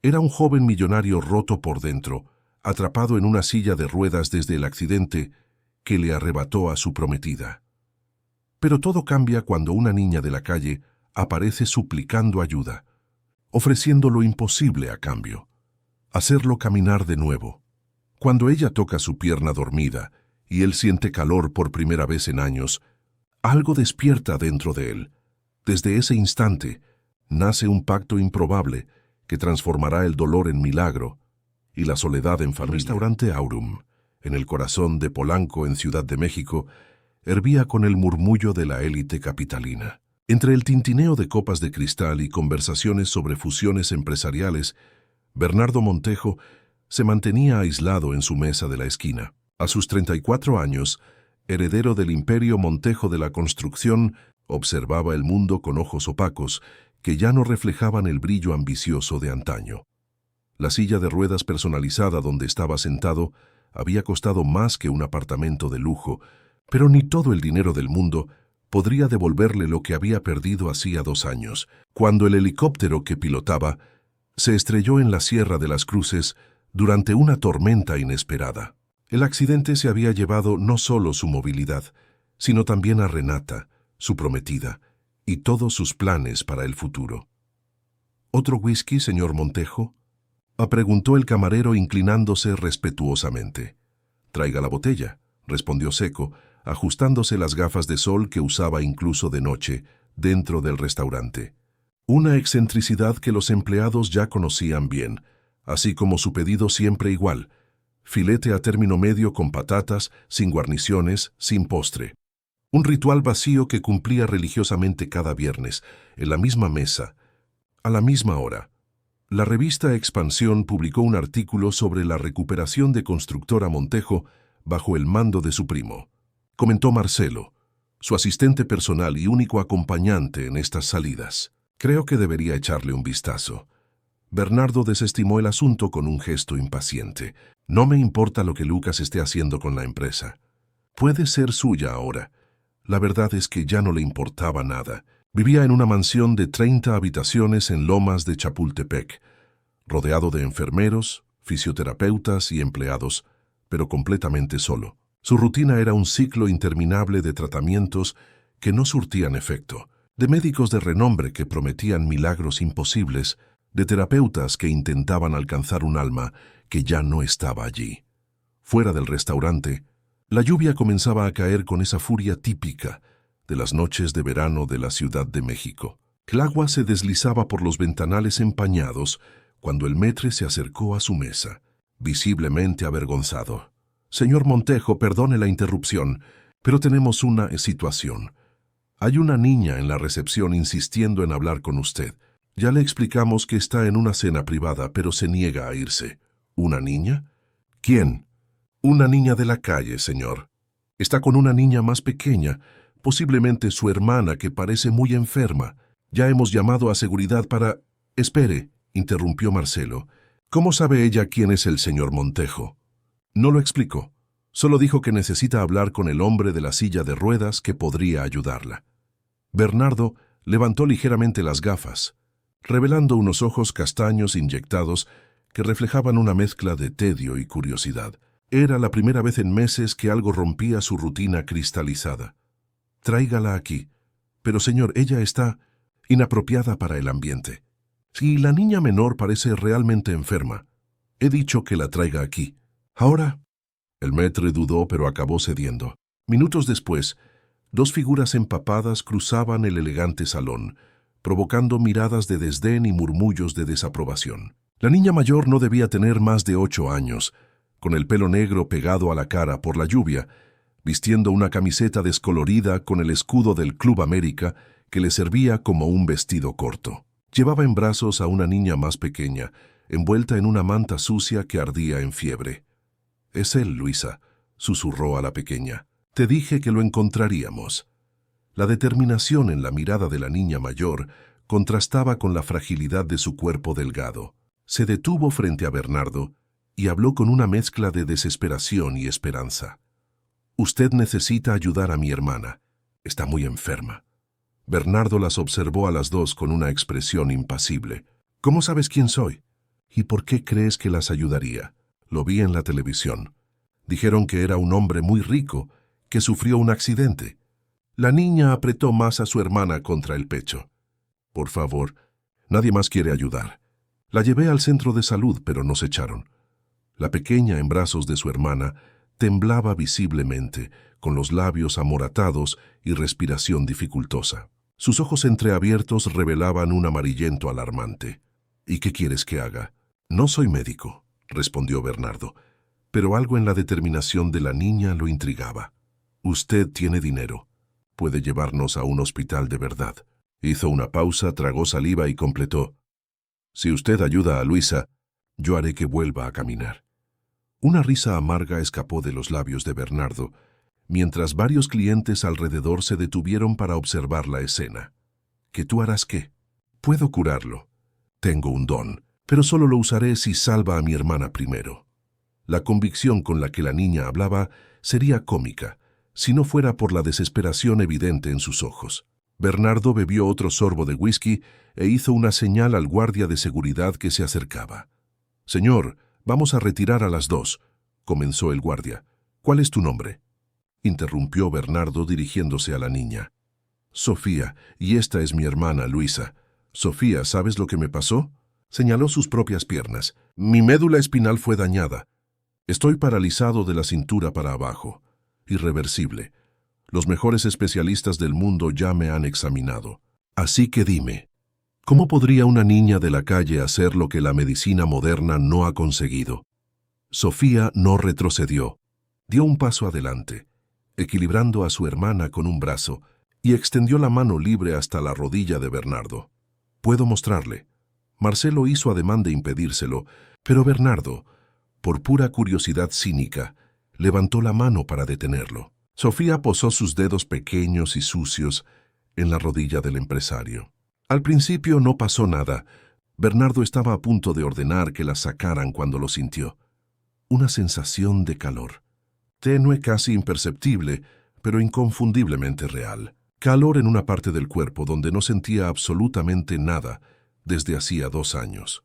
Era un joven millonario roto por dentro, atrapado en una silla de ruedas desde el accidente que le arrebató a su prometida. Pero todo cambia cuando una niña de la calle aparece suplicando ayuda, ofreciendo lo imposible a cambio: hacerlo caminar de nuevo. Cuando ella toca su pierna dormida y él siente calor por primera vez en años, algo despierta dentro de él. Desde ese instante nace un pacto improbable que transformará el dolor en milagro y la soledad en familia. El restaurante Aurum, en el corazón de Polanco, en Ciudad de México, hervía con el murmullo de la élite capitalina. Entre el tintineo de copas de cristal y conversaciones sobre fusiones empresariales, Bernardo Montejo se mantenía aislado en su mesa de la esquina. A sus 34 años, heredero del imperio Montejo de la construcción, observaba el mundo con ojos opacos que ya no reflejaban el brillo ambicioso de antaño. La silla de ruedas personalizada donde estaba sentado había costado más que un apartamento de lujo, pero ni todo el dinero del mundo podría devolverle lo que había perdido hacía 2 años, cuando el helicóptero que pilotaba se estrelló en la Sierra de las Cruces durante una tormenta inesperada. El accidente se había llevado no solo su movilidad, sino también a Renata, su prometida, y todos sus planes para el futuro. ¿Otro whisky, señor Montejo?, preguntó el camarero inclinándose respetuosamente. «Traiga la botella», respondió seco, ajustándose las gafas de sol que usaba incluso de noche dentro del restaurante. Una excentricidad que los empleados ya conocían bien, así como su pedido siempre igual: filete a término medio con patatas, sin guarniciones, sin postre. Un ritual vacío que cumplía religiosamente cada viernes, en la misma mesa, a la misma hora. La revista Expansión publicó un artículo sobre la recuperación de Constructora Montejo bajo el mando de su primo. Comentó Marcelo, su asistente personal y único acompañante en estas salidas. «Creo que debería echarle un vistazo». Bernardo desestimó el asunto con un gesto impaciente. «No me importa lo que Lucas esté haciendo con la empresa. Puede ser suya ahora». La verdad es que ya no le importaba nada. Vivía en una mansión de 30 habitaciones en Lomas de Chapultepec, rodeado de enfermeros, fisioterapeutas y empleados, pero completamente solo. Su rutina era un ciclo interminable de tratamientos que no surtían efecto, de médicos de renombre que prometían milagros imposibles, de terapeutas que intentaban alcanzar un alma que ya no estaba allí. Fuera del restaurante, la lluvia comenzaba a caer con esa furia típica de las noches de verano de la Ciudad de México. El agua se deslizaba por los ventanales empañados cuando el maître se acercó a su mesa, visiblemente avergonzado. «Señor Montejo, perdone la interrupción, pero tenemos una situación. Hay una niña en la recepción insistiendo en hablar con usted. Ya le explicamos que está en una cena privada, pero se niega a irse». «¿Una niña? ¿Quién?» «Una niña de la calle, señor. Está con una niña más pequeña, posiblemente su hermana, que parece muy enferma. Ya hemos llamado a seguridad para...» «Espere», interrumpió Marcelo. «¿Cómo sabe ella quién es el señor Montejo?» «No lo explicó. Solo dijo que necesita hablar con el hombre de la silla de ruedas que podría ayudarla». Bernardo levantó ligeramente las gafas, revelando unos ojos castaños inyectados que reflejaban una mezcla de tedio y curiosidad. Era la primera vez en meses que algo rompía su rutina cristalizada. «Tráigala aquí». «Pero señor, ella está inapropiada para el ambiente. Si la niña menor parece realmente enferma, he dicho que la traiga aquí. Ahora...» El maître dudó, pero acabó cediendo. Minutos después, 2 figuras empapadas cruzaban el elegante salón, provocando miradas de desdén y murmullos de desaprobación. La niña mayor no debía tener más de 8 años, con el pelo negro pegado a la cara por la lluvia, vistiendo una camiseta descolorida con el escudo del Club América que le servía como un vestido corto. Llevaba en brazos a una niña más pequeña, envuelta en una manta sucia que ardía en fiebre. «Es él, Luisa», susurró a la pequeña. «Te dije que lo encontraríamos». La determinación en la mirada de la niña mayor contrastaba con la fragilidad de su cuerpo delgado. Se detuvo frente a Bernardo y habló con una mezcla de desesperación y esperanza. «Usted necesita ayudar a mi hermana. Está muy enferma». Bernardo las observó a las dos con una expresión impasible. «¿Cómo sabes quién soy?» ¿Y por qué crees que las ayudaría? Lo vi en la televisión. Dijeron que era un hombre muy rico, que sufrió un accidente. La niña apretó más a su hermana contra el pecho. Por favor, nadie más quiere ayudar. La llevé al centro de salud, pero nos echaron. La pequeña, en brazos de su hermana, temblaba visiblemente, con los labios amoratados y respiración dificultosa. Sus ojos entreabiertos revelaban un amarillento alarmante. ¿Y qué quieres que haga? No soy médico, respondió Bernardo, pero algo en la determinación de la niña lo intrigaba. Usted tiene dinero. Puede llevarnos a un hospital de verdad. Hizo una pausa, tragó saliva y completó. Si usted ayuda a Luisa, yo haré que vuelva a caminar. Una risa amarga escapó de los labios de Bernardo, mientras varios clientes alrededor se detuvieron para observar la escena. ¿Que tú harás qué? Puedo curarlo. Tengo un don, pero solo lo usaré si salva a mi hermana primero. La convicción con la que la niña hablaba sería cómica, si no fuera por la desesperación evidente en sus ojos. Bernardo bebió otro sorbo de whisky e hizo una señal al guardia de seguridad que se acercaba. «Señor, vamos a retirar a las 2», comenzó el guardia. «¿Cuál es tu nombre?», interrumpió Bernardo dirigiéndose a la niña. «Sofía, y esta es mi hermana, Luisa. Sofía, ¿sabes lo que me pasó?», señaló sus propias piernas. «Mi médula espinal fue dañada. Estoy paralizado de la cintura para abajo. Irreversible. Los mejores especialistas del mundo ya me han examinado. Así que dime, ¿cómo podría una niña de la calle hacer lo que la medicina moderna no ha conseguido?». Sofía no retrocedió. Dio un paso adelante, equilibrando a su hermana con un brazo, y extendió la mano libre hasta la rodilla de Bernardo. «Puedo mostrarle». Marcelo hizo ademán de impedírselo, pero Bernardo, por pura curiosidad cínica, levantó la mano para detenerlo. Sofía posó sus dedos pequeños y sucios en la rodilla del empresario. Al principio no pasó nada. Bernardo estaba a punto de ordenar que la sacaran cuando lo sintió. Una sensación de calor. Tenue, casi imperceptible, pero inconfundiblemente real. Calor en una parte del cuerpo donde no sentía absolutamente nada desde hacía 2 años.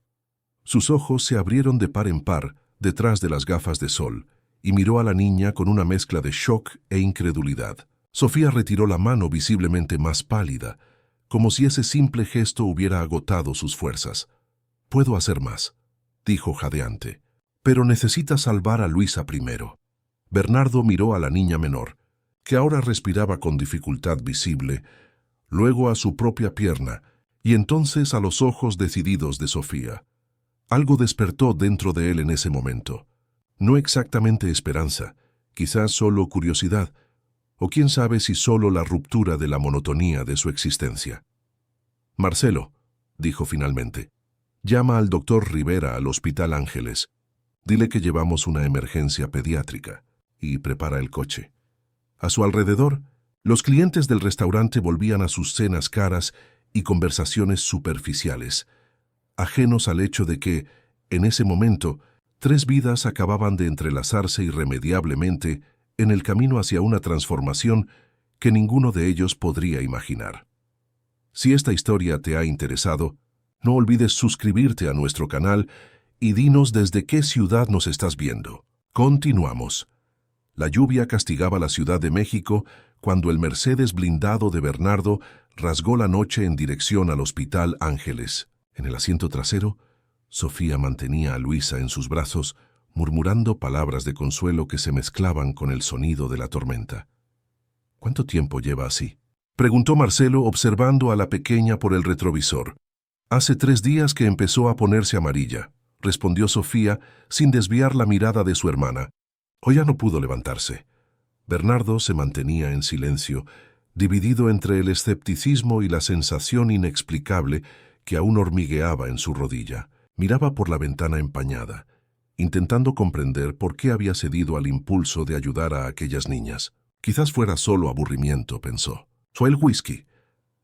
Sus ojos se abrieron de par en par detrás de las gafas de sol y miró a la niña con una mezcla de shock e incredulidad. Sofía retiró la mano visiblemente más pálida, como si ese simple gesto hubiera agotado sus fuerzas. «Puedo hacer más», dijo jadeante, «pero necesita salvar a Luisa primero». Bernardo miró a la niña menor, que ahora respiraba con dificultad visible, luego a su propia pierna, y entonces a los ojos decididos de Sofía. Algo despertó dentro de él en ese momento. No exactamente esperanza, quizás solo curiosidad, o quién sabe si solo la ruptura de la monotonía de su existencia. «Marcelo», dijo finalmente, «llama al doctor Rivera al Hospital Ángeles. Dile que llevamos una emergencia pediátrica y prepara el coche». A su alrededor, los clientes del restaurante volvían a sus cenas caras y conversaciones superficiales, ajenos al hecho de que, en ese momento, 3 vidas acababan de entrelazarse irremediablemente en el camino hacia una transformación que ninguno de ellos podría imaginar. Si esta historia te ha interesado, no olvides suscribirte a nuestro canal y dinos desde qué ciudad nos estás viendo. Continuamos. La lluvia castigaba la Ciudad de México cuando el Mercedes blindado de Bernardo rasgó la noche en dirección al Hospital Ángeles. En el asiento trasero, Sofía mantenía a Luisa en sus brazos, murmurando palabras de consuelo que se mezclaban con el sonido de la tormenta. «¿Cuánto tiempo lleva así?», preguntó Marcelo observando a la pequeña por el retrovisor. «Hace 3 días que empezó a ponerse amarilla», respondió Sofía sin desviar la mirada de su hermana. Hoy ya no pudo levantarse. Bernardo se mantenía en silencio, dividido entre el escepticismo y la sensación inexplicable que aún hormigueaba en su rodilla. Miraba por la ventana empañada, intentando comprender por qué había cedido al impulso de ayudar a aquellas niñas. Quizás fuera solo aburrimiento, pensó. Fue el whisky.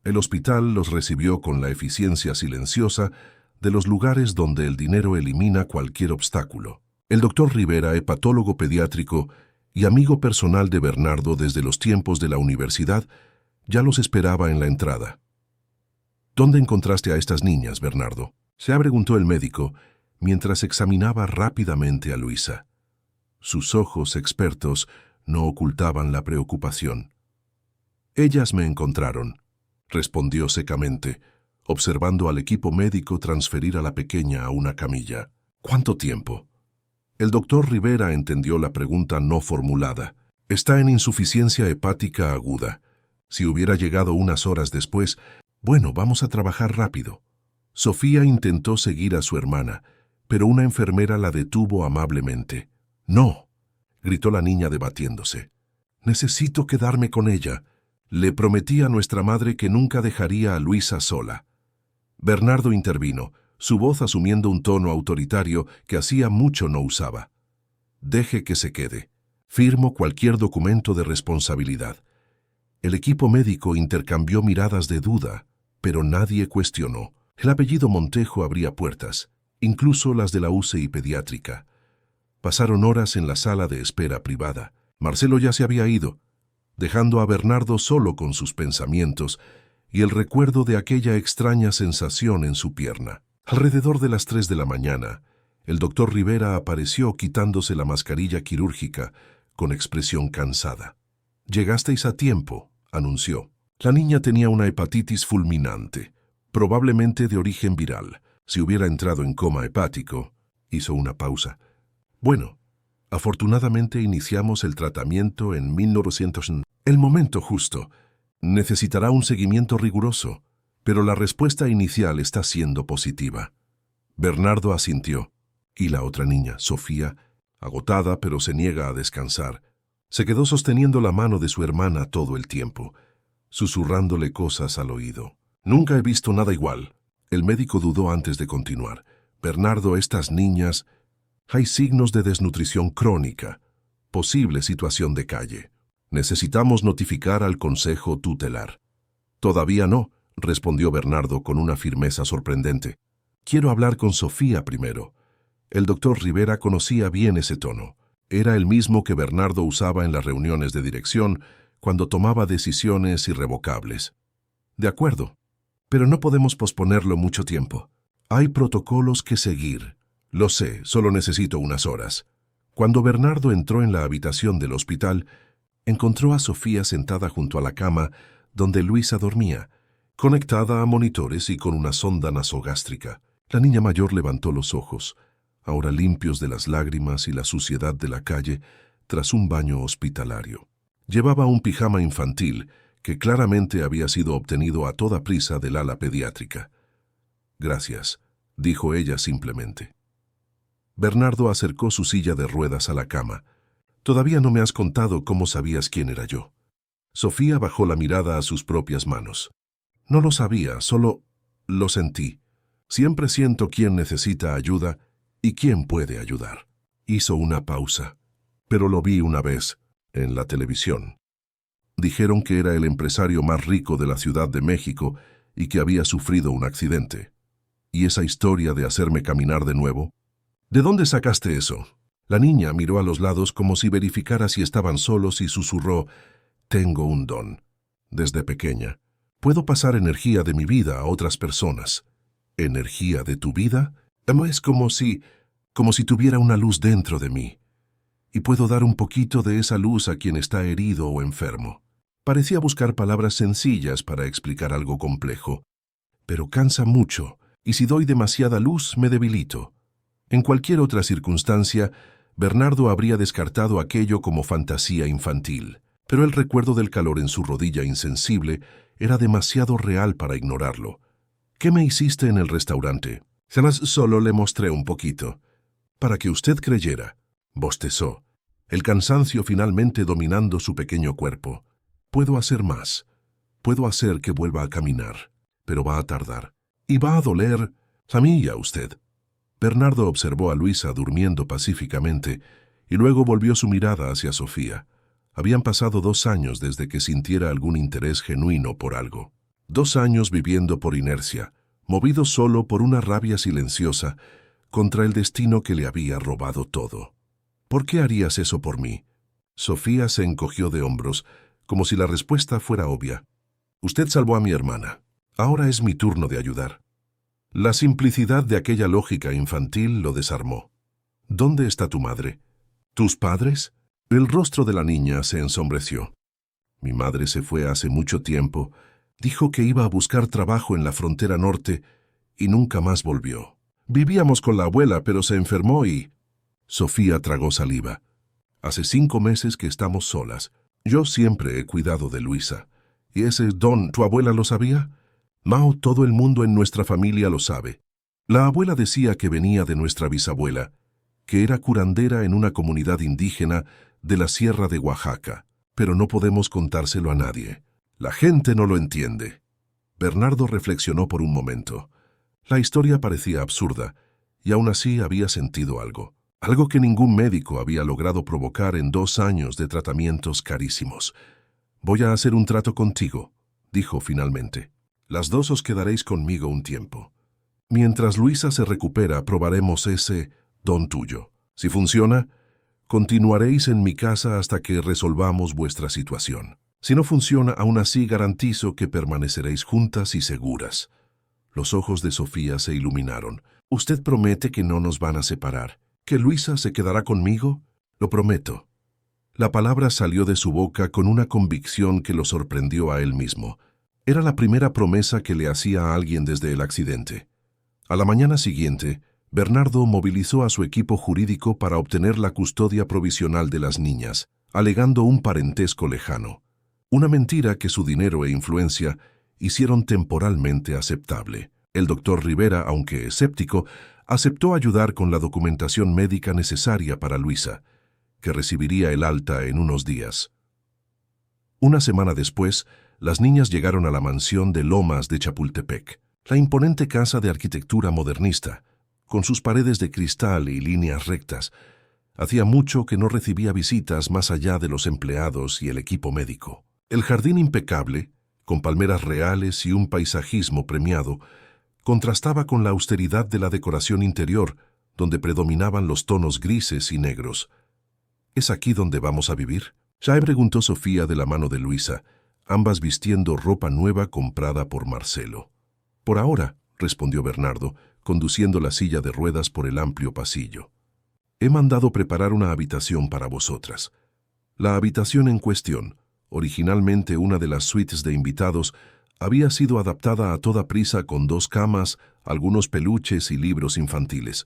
El hospital los recibió con la eficiencia silenciosa de los lugares donde el dinero elimina cualquier obstáculo. El doctor Rivera, hepatólogo pediátrico y amigo personal de Bernardo desde los tiempos de la universidad, ya los esperaba en la entrada. «¿Dónde encontraste a estas niñas, Bernardo?», se preguntó el médico, mientras examinaba rápidamente a Luisa. Sus ojos expertos no ocultaban la preocupación. «Ellas me encontraron», respondió secamente, observando al equipo médico transferir a la pequeña a una camilla. «¿Cuánto tiempo?» El doctor Rivera entendió la pregunta no formulada. «Está en insuficiencia hepática aguda. Si hubiera llegado unas horas después, bueno, vamos a trabajar rápido». Sofía intentó seguir a su hermana, pero una enfermera la detuvo amablemente. «No», gritó la niña debatiéndose. «Necesito quedarme con ella. Le prometí a nuestra madre que nunca dejaría a Luisa sola». Bernardo intervino, su voz asumiendo un tono autoritario que hacía mucho no usaba. «Deje que se quede. Firmo cualquier documento de responsabilidad». El equipo médico intercambió miradas de duda, pero nadie cuestionó. El apellido Montejo abría puertas, incluso las de la UCI pediátrica. Pasaron horas en la sala de espera privada. Marcelo ya se había ido, dejando a Bernardo solo con sus pensamientos y el recuerdo de aquella extraña sensación en su pierna. Alrededor de las 3 de la mañana, el doctor Rivera apareció quitándose la mascarilla quirúrgica con expresión cansada. «Llegasteis a tiempo», anunció. La niña tenía una hepatitis fulminante, probablemente de origen viral. Si hubiera entrado en coma hepático, hizo una pausa. «Bueno, afortunadamente iniciamos el tratamiento en 1900. El momento justo. Necesitará un seguimiento riguroso, pero la respuesta inicial está siendo positiva». Bernardo asintió, y la otra niña, Sofía, agotada pero se niega a descansar, se quedó sosteniendo la mano de su hermana todo el tiempo, susurrándole cosas al oído. «Nunca he visto nada igual». El médico dudó antes de continuar. «Bernardo, estas niñas... Hay signos de desnutrición crónica, posible situación de calle. Necesitamos notificar al consejo tutelar». «Todavía no», respondió Bernardo con una firmeza sorprendente. «Quiero hablar con Sofía primero». El doctor Rivera conocía bien ese tono. Era el mismo que Bernardo usaba en las reuniones de dirección cuando tomaba decisiones irrevocables. «De acuerdo, pero no podemos posponerlo mucho tiempo. Hay protocolos que seguir». «Lo sé, solo necesito unas horas». Cuando Bernardo entró en la habitación del hospital, encontró a Sofía sentada junto a la cama donde Luisa dormía, conectada a monitores y con una sonda nasogástrica. La niña mayor levantó los ojos, ahora limpios de las lágrimas y la suciedad de la calle, tras un baño hospitalario. Llevaba un pijama infantil que claramente había sido obtenido a toda prisa del ala pediátrica. «Gracias», dijo ella simplemente. Bernardo acercó su silla de ruedas a la cama. «Todavía no me has contado cómo sabías quién era yo». Sofía bajó la mirada a sus propias manos. «No lo sabía, solo lo sentí. Siempre siento quién necesita ayuda y quién puede ayudar». Hizo una pausa. «Pero lo vi una vez, en la televisión. Dijeron que era el empresario más rico de la Ciudad de México y que había sufrido un accidente. ¿Y esa historia de hacerme caminar de nuevo? ¿De dónde sacaste eso?» La niña miró a los lados como si verificara si estaban solos y susurró: «Tengo un don. Desde pequeña. Puedo pasar energía de mi vida a otras personas». «¿Energía de tu vida?» «Es como si tuviera una luz dentro de mí. Y puedo dar un poquito de esa luz a quien está herido o enfermo». Parecía buscar palabras sencillas para explicar algo complejo. «Pero cansa mucho, y si doy demasiada luz me debilito». En cualquier otra circunstancia, Bernardo habría descartado aquello como fantasía infantil, pero el recuerdo del calor en su rodilla insensible era demasiado real para ignorarlo. «¿Qué me hiciste en el restaurante?» «Solo le mostré un poquito. Para que usted creyera», bostezó, el cansancio finalmente dominando su pequeño cuerpo. «Puedo hacer más. Puedo hacer que vuelva a caminar, pero va a tardar. Y va a doler a mí y a usted». Bernardo observó a Luisa durmiendo pacíficamente y luego volvió su mirada hacia Sofía. Habían pasado 2 años desde que sintiera algún interés genuino por algo. 2 años viviendo por inercia, movido solo por una rabia silenciosa contra el destino que le había robado todo. «¿Por qué harías eso por mí?» Sofía se encogió de hombros, como si la respuesta fuera obvia. «Usted salvó a mi hermana. Ahora es mi turno de ayudar». La simplicidad de aquella lógica infantil lo desarmó. ¿Dónde está tu madre? ¿Tus padres? El rostro de la niña se ensombreció. Mi madre se fue hace mucho tiempo. Dijo que iba a buscar trabajo en la frontera norte y nunca más volvió. Vivíamos con la abuela, pero se enfermó y... Sofía tragó saliva. Hace 5 meses que estamos solas. Yo siempre he cuidado de Luisa. ¿Y ese don, tu abuela lo sabía? Mao, todo el mundo en nuestra familia lo sabe. La abuela decía que venía de nuestra bisabuela, que era curandera en una comunidad indígena de la Sierra de Oaxaca, pero no podemos contárselo a nadie. La gente no lo entiende. Bernardo reflexionó por un momento. La historia parecía absurda, y aún así había sentido algo. Algo que ningún médico había logrado provocar en 2 años de tratamientos carísimos. «Voy a hacer un trato contigo», dijo finalmente. «Las dos os quedaréis conmigo un tiempo. Mientras Luisa se recupera, probaremos ese don tuyo. Si funciona, continuaréis en mi casa hasta que resolvamos vuestra situación. Si no funciona, aún así garantizo que permaneceréis juntas y seguras». Los ojos de Sofía se iluminaron. «¿Usted promete que no nos van a separar? ¿Que Luisa se quedará conmigo?» «Lo prometo». La palabra salió de su boca con una convicción que lo sorprendió a él mismo. Era la primera promesa que le hacía a alguien desde el accidente. A la mañana siguiente, Bernardo movilizó a su equipo jurídico para obtener la custodia provisional de las niñas, alegando un parentesco lejano. Una mentira que su dinero e influencia hicieron temporalmente aceptable. El doctor Rivera, aunque escéptico, aceptó ayudar con la documentación médica necesaria para Luisa, que recibiría el alta en unos días. Una semana después, las niñas llegaron a la mansión de Lomas de Chapultepec, la imponente casa de arquitectura modernista, con sus paredes de cristal y líneas rectas. Hacía mucho que no recibía visitas más allá de los empleados y el equipo médico. El jardín impecable, con palmeras reales y un paisajismo premiado, contrastaba con la austeridad de la decoración interior, donde predominaban los tonos grises y negros. «¿Es aquí donde vamos a vivir?», preguntó Sofía de la mano de Luisa, ambas vistiendo ropa nueva comprada por Marcelo. «Por ahora», respondió Bernardo, conduciendo la silla de ruedas por el amplio pasillo. «He mandado preparar una habitación para vosotras». La habitación en cuestión, originalmente una de las suites de invitados, había sido adaptada a toda prisa con 2 camas, algunos peluches y libros infantiles.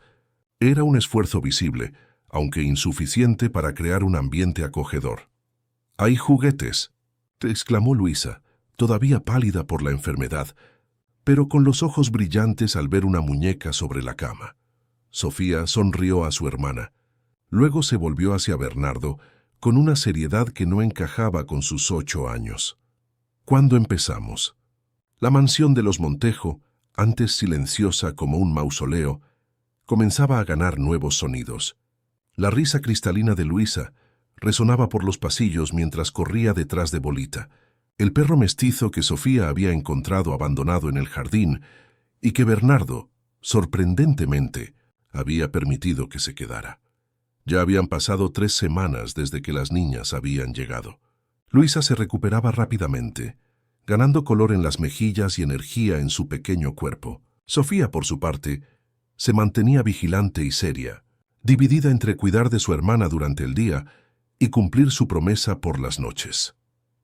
Era un esfuerzo visible, aunque insuficiente para crear un ambiente acogedor. «¿Hay juguetes?», exclamó Luisa, todavía pálida por la enfermedad, pero con los ojos brillantes al ver una muñeca sobre la cama. Sofía sonrió a su hermana. Luego se volvió hacia Bernardo con una seriedad que no encajaba con sus 8 años. «¿Cuándo empezamos?». La mansión de los Montejo, antes silenciosa como un mausoleo, comenzaba a ganar nuevos sonidos. La risa cristalina de Luisa resonaba por los pasillos mientras corría detrás de Bolita, el perro mestizo que Sofía había encontrado abandonado en el jardín y que Bernardo, sorprendentemente, había permitido que se quedara. Ya habían pasado 3 semanas desde que las niñas habían llegado. Luisa se recuperaba rápidamente, ganando color en las mejillas y energía en su pequeño cuerpo. Sofía, por su parte, se mantenía vigilante y seria, dividida entre cuidar de su hermana durante el día y cumplir su promesa por las noches.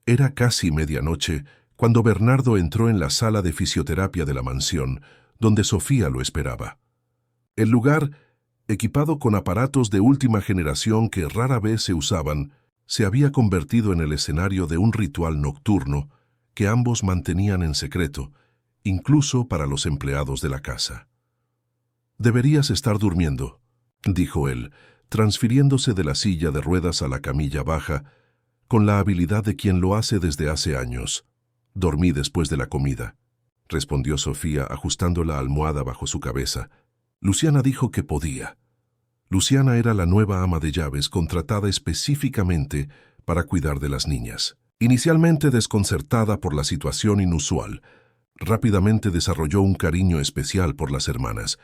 Era casi medianoche cuando Bernardo entró en la sala de fisioterapia de la mansión, donde Sofía lo esperaba. El lugar, equipado con aparatos de última generación que rara vez se usaban, se había convertido en el escenario de un ritual nocturno que ambos mantenían en secreto, incluso para los empleados de la casa. «Deberías estar durmiendo», dijo él, transfiriéndose de la silla de ruedas a la camilla baja, con la habilidad de quien lo hace desde hace años. «Dormí después de la comida», respondió Sofía ajustando la almohada bajo su cabeza. Luciana dijo que podía. Luciana era la nueva ama de llaves contratada específicamente para cuidar de las niñas. Inicialmente desconcertada por la situación inusual, rápidamente desarrolló un cariño especial por las hermanas,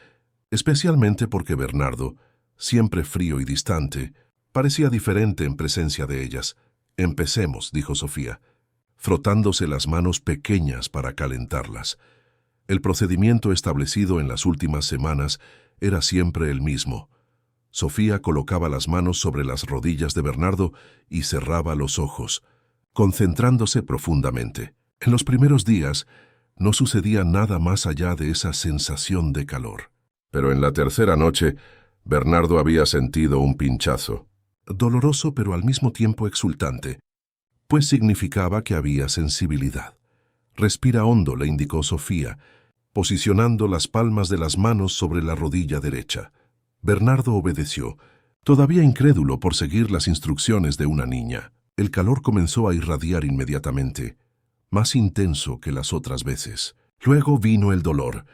especialmente porque Bernardo, siempre frío y distante, parecía diferente en presencia de ellas. «Empecemos», dijo Sofía, frotándose las manos pequeñas para calentarlas. El procedimiento establecido en las últimas semanas era siempre el mismo. Sofía colocaba las manos sobre las rodillas de Bernardo y cerraba los ojos, concentrándose profundamente. En los primeros días no sucedía nada más allá de esa sensación de calor. Pero en la tercera noche, Bernardo había sentido un pinchazo. Doloroso pero al mismo tiempo exultante, pues significaba que había sensibilidad. Respira hondo, le indicó Sofía, posicionando las palmas de las manos sobre la rodilla derecha. Bernardo obedeció, todavía incrédulo por seguir las instrucciones de una niña. El calor comenzó a irradiar inmediatamente, más intenso que las otras veces. Luego vino el dolor,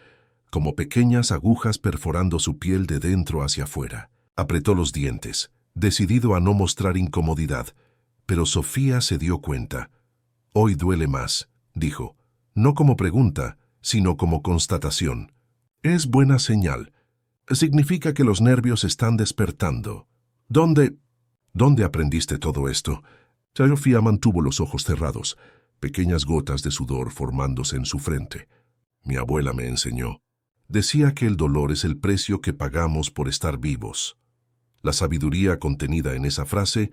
como pequeñas agujas perforando su piel de dentro hacia afuera. Apretó los dientes, decidido a no mostrar incomodidad, pero Sofía se dio cuenta. «Hoy duele más», dijo, no como pregunta, sino como constatación. «Es buena señal. Significa que los nervios están despertando». ¿Dónde aprendiste todo esto?» Sofía mantuvo los ojos cerrados, pequeñas gotas de sudor formándose en su frente. «Mi abuela me enseñó. Decía que el dolor es el precio que pagamos por estar vivos». La sabiduría contenida en esa frase,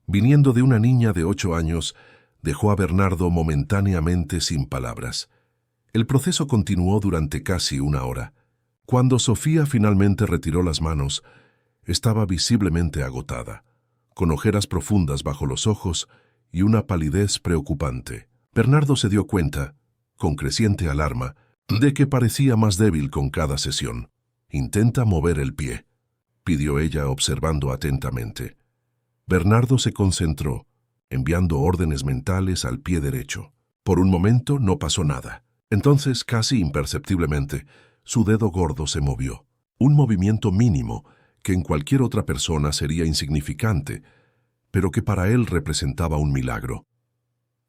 viniendo de una niña de 8 años, dejó a Bernardo momentáneamente sin palabras. El proceso continuó durante casi una hora. Cuando Sofía finalmente retiró las manos, estaba visiblemente agotada, con ojeras profundas bajo los ojos y una palidez preocupante. Bernardo se dio cuenta, con creciente alarma, de que parecía más débil con cada sesión. «Intenta mover el pie», pidió ella observando atentamente. Bernardo se concentró, enviando órdenes mentales al pie derecho. Por un momento no pasó nada. Entonces, casi imperceptiblemente, su dedo gordo se movió. Un movimiento mínimo que en cualquier otra persona sería insignificante, pero que para él representaba un milagro.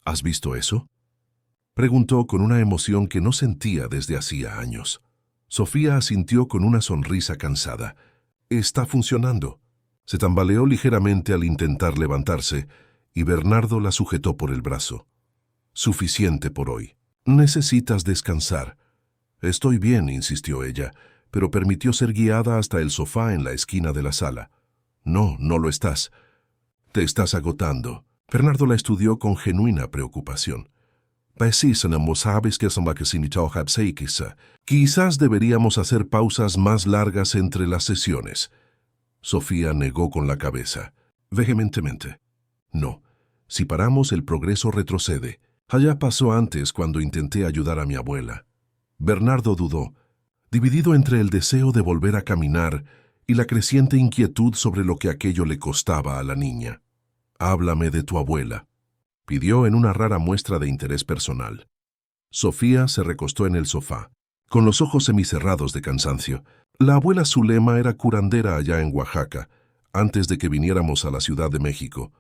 «¿Has visto eso?», preguntó con una emoción que no sentía desde hacía años. Sofía asintió con una sonrisa cansada. «Está funcionando». Se tambaleó ligeramente al intentar levantarse, y Bernardo la sujetó por el brazo. «Suficiente por hoy. Necesitas descansar». «Estoy bien», insistió ella, pero permitió ser guiada hasta el sofá en la esquina de la sala. «No, no lo estás. Te estás agotando». Bernardo la estudió con genuina preocupación. «Quizás deberíamos hacer pausas más largas entre las sesiones». Sofía negó con la cabeza, vehementemente. «No, si paramos el progreso retrocede. Ya pasó antes cuando intenté ayudar a mi abuela». Bernardo dudó, dividido entre el deseo de volver a caminar y la creciente inquietud sobre lo que aquello le costaba a la niña. «Háblame de tu abuela», pidió en una rara muestra de interés personal. Sofía se recostó en el sofá, con los ojos semicerrados de cansancio. La abuela Zulema era curandera allá en Oaxaca, antes de que viniéramos a la Ciudad de México.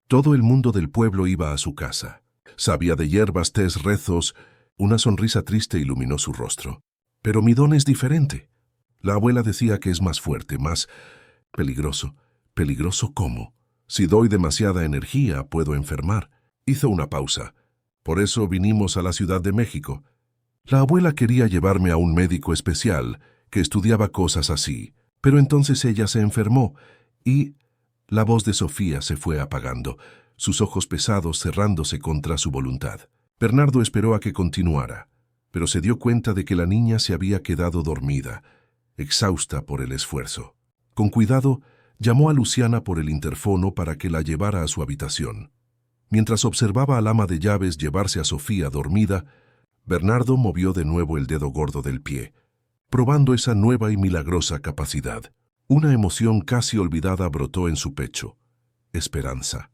Todo el mundo del pueblo iba a su casa. Sabía de hierbas, tés, rezos. Una sonrisa triste iluminó su rostro. «Pero mi don es diferente». La abuela decía que es más fuerte, más peligroso. «¿Peligroso cómo? Si doy demasiada energía, puedo enfermar». Hizo una pausa. «Por eso vinimos a la Ciudad de México». La abuela quería llevarme a un médico especial que estudiaba cosas así, pero entonces ella se enfermó y... La voz de Sofía se fue apagando, sus ojos pesados cerrándose contra su voluntad. Bernardo esperó a que continuara, pero se dio cuenta de que la niña se había quedado dormida, exhausta por el esfuerzo. Con cuidado, llamó a Luciana por el interfono para que la llevara a su habitación. Mientras observaba al ama de llaves llevarse a Sofía dormida, Bernardo movió de nuevo el dedo gordo del pie, probando esa nueva y milagrosa capacidad. Una emoción casi olvidada brotó en su pecho. Esperanza.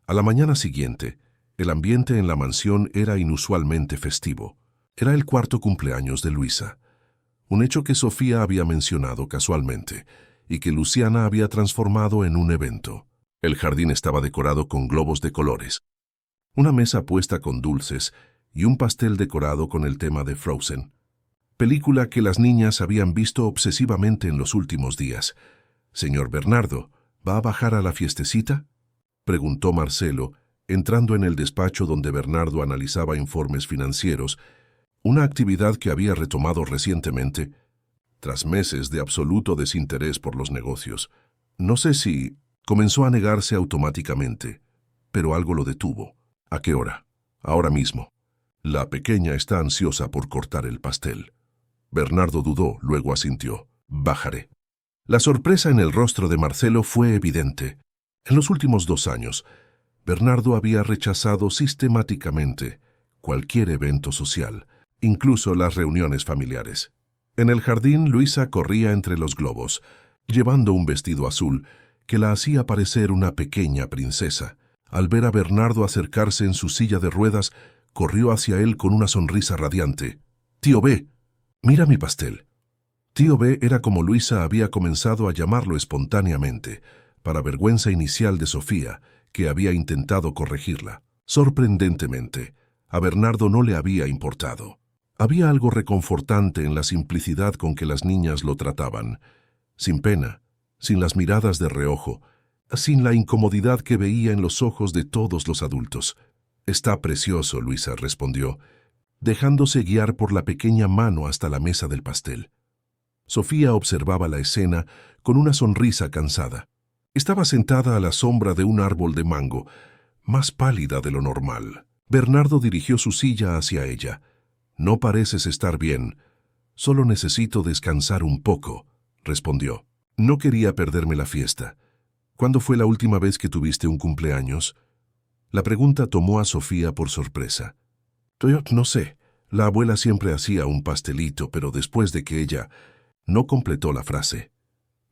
A la mañana siguiente, el ambiente en la mansión era inusualmente festivo. Era el 4º cumpleaños de Luisa, un hecho que Sofía había mencionado casualmente y que Luciana había transformado en un evento. El jardín estaba decorado con globos de colores, una mesa puesta con dulces y un pastel decorado con el tema de Frozen, película que las niñas habían visto obsesivamente en los últimos días. «Señor Bernardo, ¿va a bajar a la fiestecita?», preguntó Marcelo, entrando en el despacho donde Bernardo analizaba informes financieros, una actividad que había retomado recientemente, tras meses de absoluto desinterés por los negocios. No sé si comenzó a negarse automáticamente, pero algo lo detuvo. ¿A qué hora? Ahora mismo. La pequeña está ansiosa por cortar el pastel. Bernardo dudó, luego asintió. Bajaré. La sorpresa en el rostro de Marcelo fue evidente. En los últimos 2 años, Bernardo había rechazado sistemáticamente cualquier evento social, incluso las reuniones familiares. En el jardín, Luisa corría entre los globos, llevando un vestido azul que la hacía parecer una pequeña princesa. Al ver a Bernardo acercarse en su silla de ruedas, corrió hacia él con una sonrisa radiante. «Tío B, mira mi pastel». Tío B era como Luisa había comenzado a llamarlo espontáneamente, para vergüenza inicial de Sofía, que había intentado corregirla. Sorprendentemente, a Bernardo no le había importado. Había algo reconfortante en la simplicidad con que las niñas lo trataban, sin pena, sin las miradas de reojo, sin la incomodidad que veía en los ojos de todos los adultos. «Está precioso», Luisa respondió, dejándose guiar por la pequeña mano hasta la mesa del pastel. Sofía observaba la escena con una sonrisa cansada. Estaba sentada a la sombra de un árbol de mango, más pálida de lo normal. Bernardo dirigió su silla hacia ella. «No pareces estar bien. Solo necesito descansar un poco», respondió. «No quería perderme la fiesta». «¿Cuándo fue la última vez que tuviste un cumpleaños?» La pregunta tomó a Sofía por sorpresa. «Yo no sé. La abuela siempre hacía un pastelito, pero después de que ella...» No completó la frase.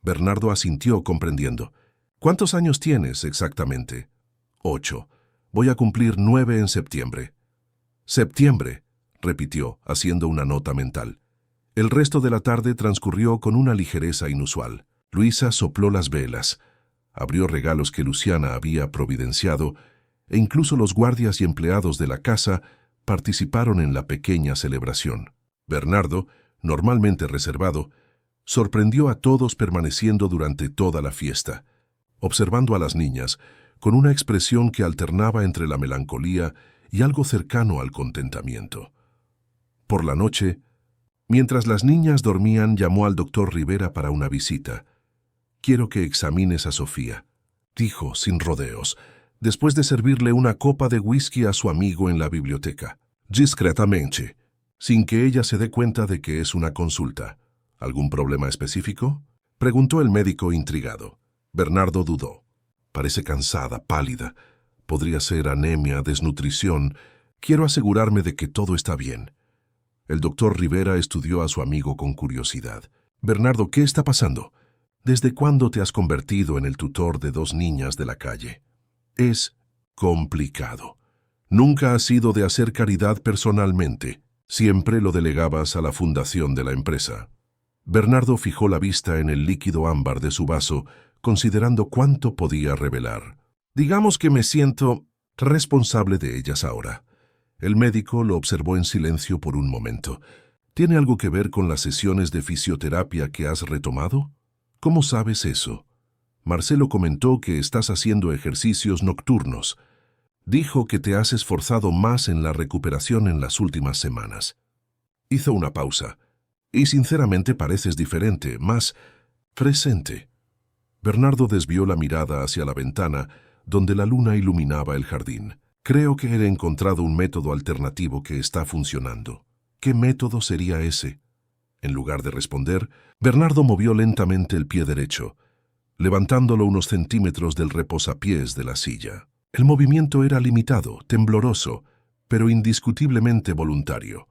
Bernardo asintió comprendiendo. «¿Cuántos años tienes exactamente?» 8. Voy a cumplir 9 en septiembre. «Septiembre», repitió, haciendo una nota mental. El resto de la tarde transcurrió con una ligereza inusual. Luisa sopló las velas, abrió regalos que Luciana había providenciado, e incluso los guardias y empleados de la casa participaron en la pequeña celebración. Bernardo, normalmente reservado, sorprendió a todos permaneciendo durante toda la fiesta, observando a las niñas con una expresión que alternaba entre la melancolía y algo cercano al contentamiento. Por la noche, mientras las niñas dormían, llamó al doctor Rivera para una visita. «Quiero que examines a Sofía», dijo sin rodeos, después de servirle una copa de whisky a su amigo en la biblioteca. Discretamente, sin que ella se dé cuenta de que es una consulta. «¿Algún problema específico?», preguntó el médico intrigado. Bernardo dudó. «Parece cansada, pálida. Podría ser anemia, desnutrición. Quiero asegurarme de que todo está bien». El doctor Rivera estudió a su amigo con curiosidad. «Bernardo, ¿qué está pasando? ¿Desde cuándo te has convertido en el tutor de 2 niñas de la calle?» «Es complicado. Nunca has sido de hacer caridad personalmente. Siempre lo delegabas a la fundación de la empresa». Bernardo fijó la vista en el líquido ámbar de su vaso, considerando cuánto podía revelar. «Digamos que me siento responsable de ellas ahora». El médico lo observó en silencio por un momento. «¿Tiene algo que ver con las sesiones de fisioterapia que has retomado? ¿Cómo sabes eso?» «Marcelo comentó que estás haciendo ejercicios nocturnos. Dijo que te has esforzado más en la recuperación en las últimas semanas». Hizo una pausa. «Y sinceramente pareces diferente, más presente». Bernardo desvió la mirada hacia la ventana, donde la luna iluminaba el jardín. «Creo que he encontrado un método alternativo que está funcionando». «¿Qué método sería ese?». En lugar de responder, Bernardo movió lentamente el pie derecho, levantándolo unos centímetros del reposapiés de la silla. El movimiento era limitado, tembloroso, pero indiscutiblemente voluntario.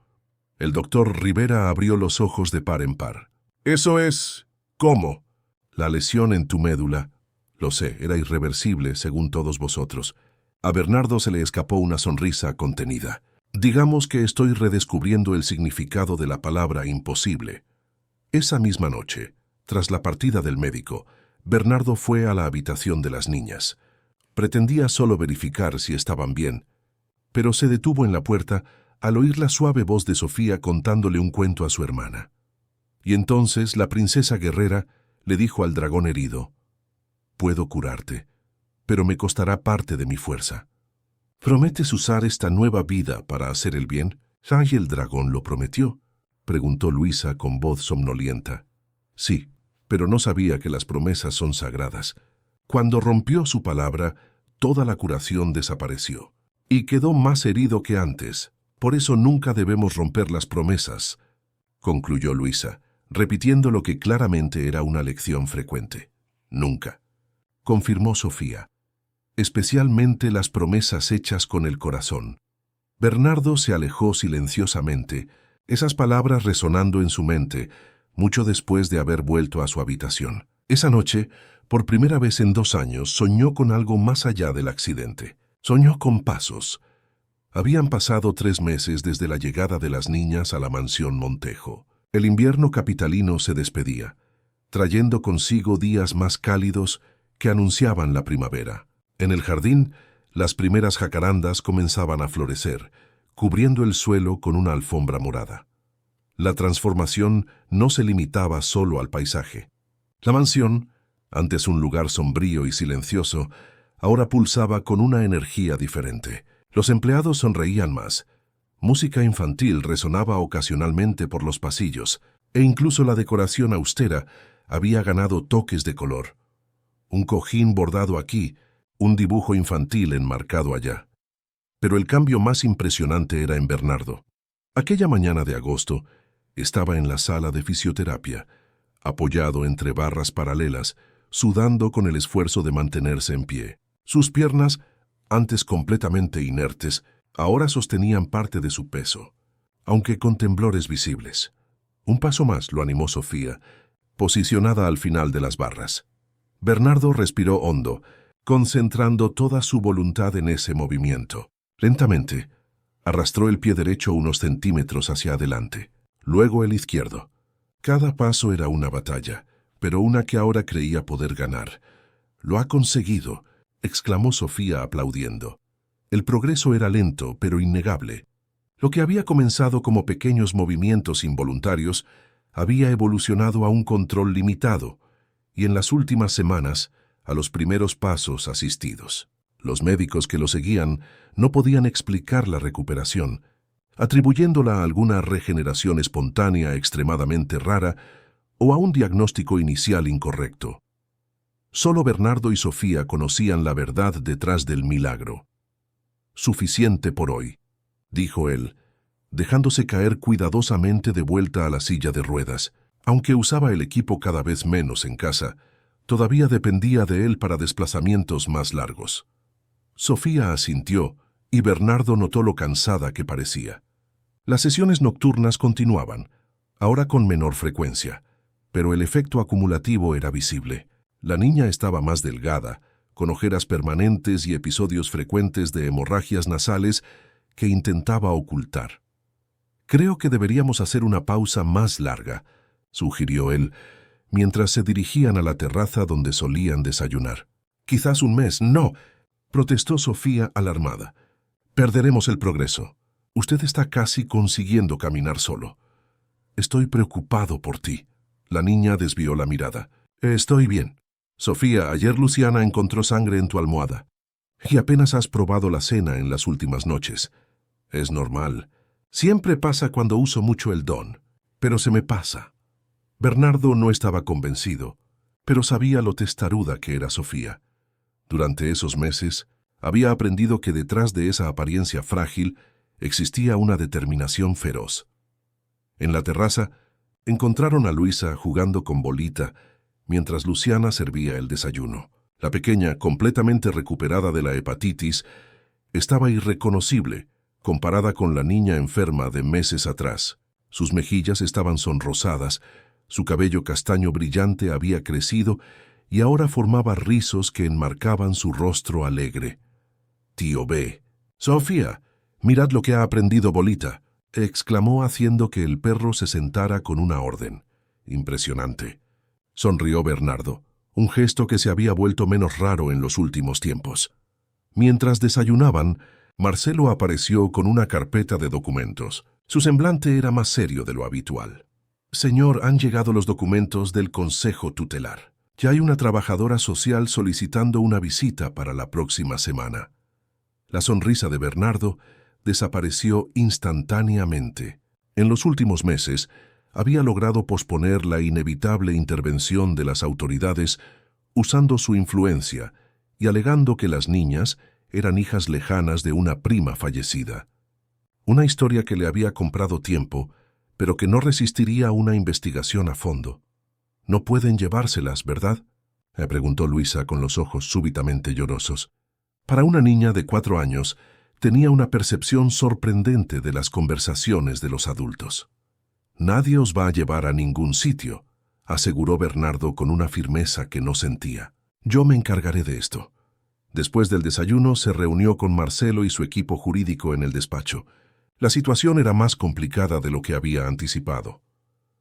El doctor Rivera abrió los ojos de par en par. «¿Eso es... cómo?». «La lesión en tu médula». «Lo sé, era irreversible, según todos vosotros». A Bernardo se le escapó una sonrisa contenida. «Digamos que estoy redescubriendo el significado de la palabra imposible». Esa misma noche, tras la partida del médico, Bernardo fue a la habitación de las niñas. Pretendía solo verificar si estaban bien, pero se detuvo en la puerta al oír la suave voz de Sofía contándole un cuento a su hermana. Y entonces la princesa guerrera le dijo al dragón herido: «Puedo curarte, pero me costará parte de mi fuerza. ¿Prometes usar esta nueva vida para hacer el bien?». —¿Sai el dragón lo prometió? —preguntó Luisa con voz somnolienta. —Sí, pero no sabía que las promesas son sagradas. Cuando rompió su palabra, toda la curación desapareció. Y quedó más herido que antes. Por eso nunca debemos romper las promesas —concluyó Luisa, repitiendo lo que claramente era una lección frecuente. —Nunca —confirmó Sofía—, especialmente las promesas hechas con el corazón. Bernardo se alejó silenciosamente, esas palabras resonando en su mente, mucho después de haber vuelto a su habitación. Esa noche, por primera vez en 2 años, soñó con algo más allá del accidente. Soñó con pasos. Habían pasado 3 meses desde la llegada de las niñas a la mansión Montejo. El invierno capitalino se despedía, trayendo consigo días más cálidos que anunciaban la primavera. En el jardín, las primeras jacarandas comenzaban a florecer, cubriendo el suelo con una alfombra morada. La transformación no se limitaba solo al paisaje. La mansión, antes un lugar sombrío y silencioso, ahora pulsaba con una energía diferente. Los empleados sonreían más. Música infantil resonaba ocasionalmente por los pasillos, e incluso la decoración austera había ganado toques de color. Un cojín bordado aquí, un dibujo infantil enmarcado allá. Pero el cambio más impresionante era en Bernardo. Aquella mañana de agosto, estaba en la sala de fisioterapia, apoyado entre barras paralelas, sudando con el esfuerzo de mantenerse en pie. Sus piernas, antes completamente inertes, ahora sostenían parte de su peso, aunque con temblores visibles. Un paso más, lo animó Sofía, posicionada al final de las barras. Bernardo respiró hondo, concentrando toda su voluntad en ese movimiento. Lentamente, arrastró el pie derecho unos centímetros hacia adelante, luego el izquierdo. Cada paso era una batalla, pero una que ahora creía poder ganar. «Lo ha conseguido», exclamó Sofía aplaudiendo. El progreso era lento, pero innegable. Lo que había comenzado como pequeños movimientos involuntarios había evolucionado a un control limitado, y en las últimas semanas, a los primeros pasos asistidos. Los médicos que lo seguían no podían explicar la recuperación, atribuyéndola a alguna regeneración espontánea extremadamente rara o a un diagnóstico inicial incorrecto. Solo Bernardo y Sofía conocían la verdad detrás del milagro. «Suficiente por hoy», dijo él, dejándose caer cuidadosamente de vuelta a la silla de ruedas. Aunque usaba el equipo cada vez menos en casa, todavía dependía de él para desplazamientos más largos. Sofía asintió y Bernardo notó lo cansada que parecía. Las sesiones nocturnas continuaban, ahora con menor frecuencia, pero el efecto acumulativo era visible. La niña estaba más delgada, con ojeras permanentes y episodios frecuentes de hemorragias nasales que intentaba ocultar. «Creo que deberíamos hacer una pausa más larga», sugirió él, mientras se dirigían a la terraza donde solían desayunar. «Quizás un mes». «No», protestó Sofía alarmada. «Perderemos el progreso. Usted está casi consiguiendo caminar solo». «Estoy preocupado por ti». La niña desvió la mirada. «Estoy bien. Sofía, ayer Luciana encontró sangre en tu almohada. Y apenas has probado la cena en las últimas noches. Es normal. Siempre pasa cuando uso mucho el don. Pero se me pasa». Bernardo no estaba convencido, pero sabía lo testaruda que era Sofía. Durante esos meses, había aprendido que detrás de esa apariencia frágil existía una determinación feroz. En la terraza, encontraron a Luisa jugando con Bolita, mientras Luciana servía el desayuno. La pequeña, completamente recuperada de la hepatitis, estaba irreconocible comparada con la niña enferma de meses atrás. Sus mejillas estaban sonrosadas, su cabello castaño brillante había crecido y ahora formaba rizos que enmarcaban su rostro alegre. «Tío B. Sofía, mirad lo que ha aprendido Bolita», exclamó haciendo que el perro se sentara con una orden. «Impresionante», sonrió Bernardo, un gesto que se había vuelto menos raro en los últimos tiempos. Mientras desayunaban, Marcelo apareció con una carpeta de documentos. Su semblante era más serio de lo habitual. «Señor, han llegado los documentos del Consejo Tutelar. Ya hay una trabajadora social solicitando una visita para la próxima semana». La sonrisa de Bernardo desapareció instantáneamente. En los últimos meses, había logrado posponer la inevitable intervención de las autoridades usando su influencia y alegando que las niñas eran hijas lejanas de una prima fallecida. Una historia que le había comprado tiempo, pero que no resistiría a una investigación a fondo. «No pueden llevárselas, ¿verdad?», me preguntó Luisa con los ojos súbitamente llorosos. Para una niña de 4 años, tenía una percepción sorprendente de las conversaciones de los adultos. «Nadie os va a llevar a ningún sitio», aseguró Bernardo con una firmeza que no sentía. «Yo me encargaré de esto». Después del desayuno, se reunió con Marcelo y su equipo jurídico en el despacho. La situación era más complicada de lo que había anticipado.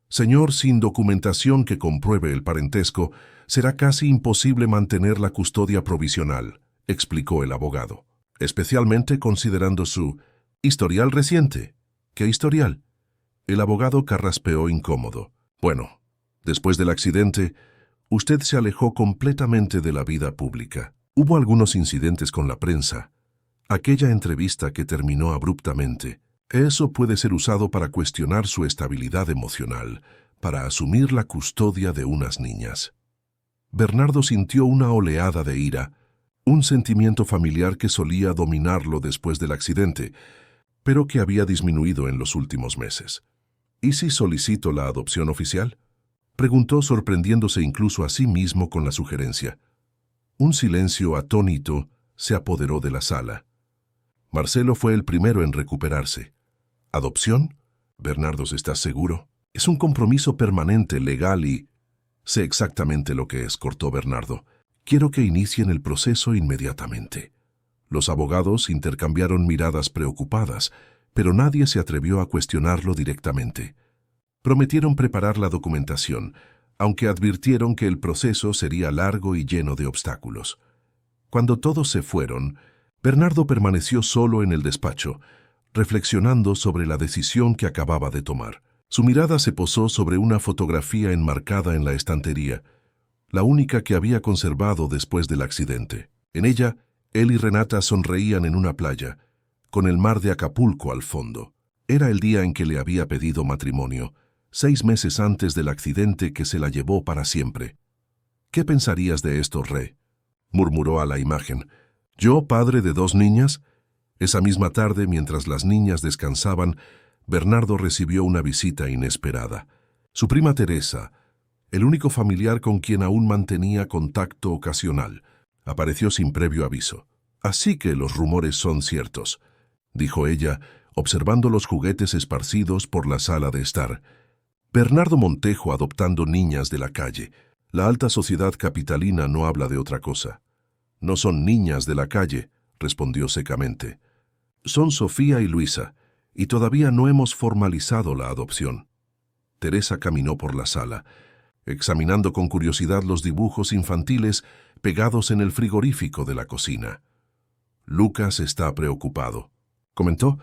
«Señor, sin documentación que compruebe el parentesco, será casi imposible mantener la custodia provisional», explicó el abogado, especialmente considerando su historial reciente. «¿Qué historial?». El abogado carraspeó incómodo. «Bueno, después del accidente, usted se alejó completamente de la vida pública. Hubo algunos incidentes con la prensa. Aquella entrevista que terminó abruptamente. Eso puede ser usado para cuestionar su estabilidad emocional, para asumir la custodia de unas niñas». Bernardo sintió una oleada de ira, un sentimiento familiar que solía dominarlo después del accidente, pero que había disminuido en los últimos meses. «¿Y si solicito la adopción oficial?», preguntó, sorprendiéndose incluso a sí mismo con la sugerencia. Un silencio atónito se apoderó de la sala. Marcelo fue el primero en recuperarse. «¿Adopción? Bernardo, ¿estás seguro? Es un compromiso permanente, legal y...». «Sé exactamente lo que es», cortó Bernardo. «Quiero que inicien el proceso inmediatamente». Los abogados intercambiaron miradas preocupadas, pero nadie se atrevió a cuestionarlo directamente. Prometieron preparar la documentación, aunque advirtieron que el proceso sería largo y lleno de obstáculos. Cuando todos se fueron, Bernardo permaneció solo en el despacho, reflexionando sobre la decisión que acababa de tomar. Su mirada se posó sobre una fotografía enmarcada en la estantería, la única que había conservado después del accidente. En ella, él y Renata sonreían en una playa, con el mar de Acapulco al fondo. Era el día en que le había pedido matrimonio, 6 meses antes del accidente que se la llevó para siempre. «¿Qué pensarías de esto, Re?», murmuró a la imagen. «¿Yo, padre de 2 niñas?». Esa misma tarde, mientras las niñas descansaban, Bernardo recibió una visita inesperada. Su prima Teresa, el único familiar con quien aún mantenía contacto ocasional, apareció sin previo aviso. «Así que los rumores son ciertos», dijo ella, observando los juguetes esparcidos por la sala de estar. «Bernardo Montejo adoptando niñas de la calle. La alta sociedad capitalina no habla de otra cosa». «No son niñas de la calle», respondió secamente. «Son Sofía y Luisa, y todavía no hemos formalizado la adopción». Teresa caminó por la sala, examinando con curiosidad los dibujos infantiles pegados en el frigorífico de la cocina. «Lucas está preocupado», comentó,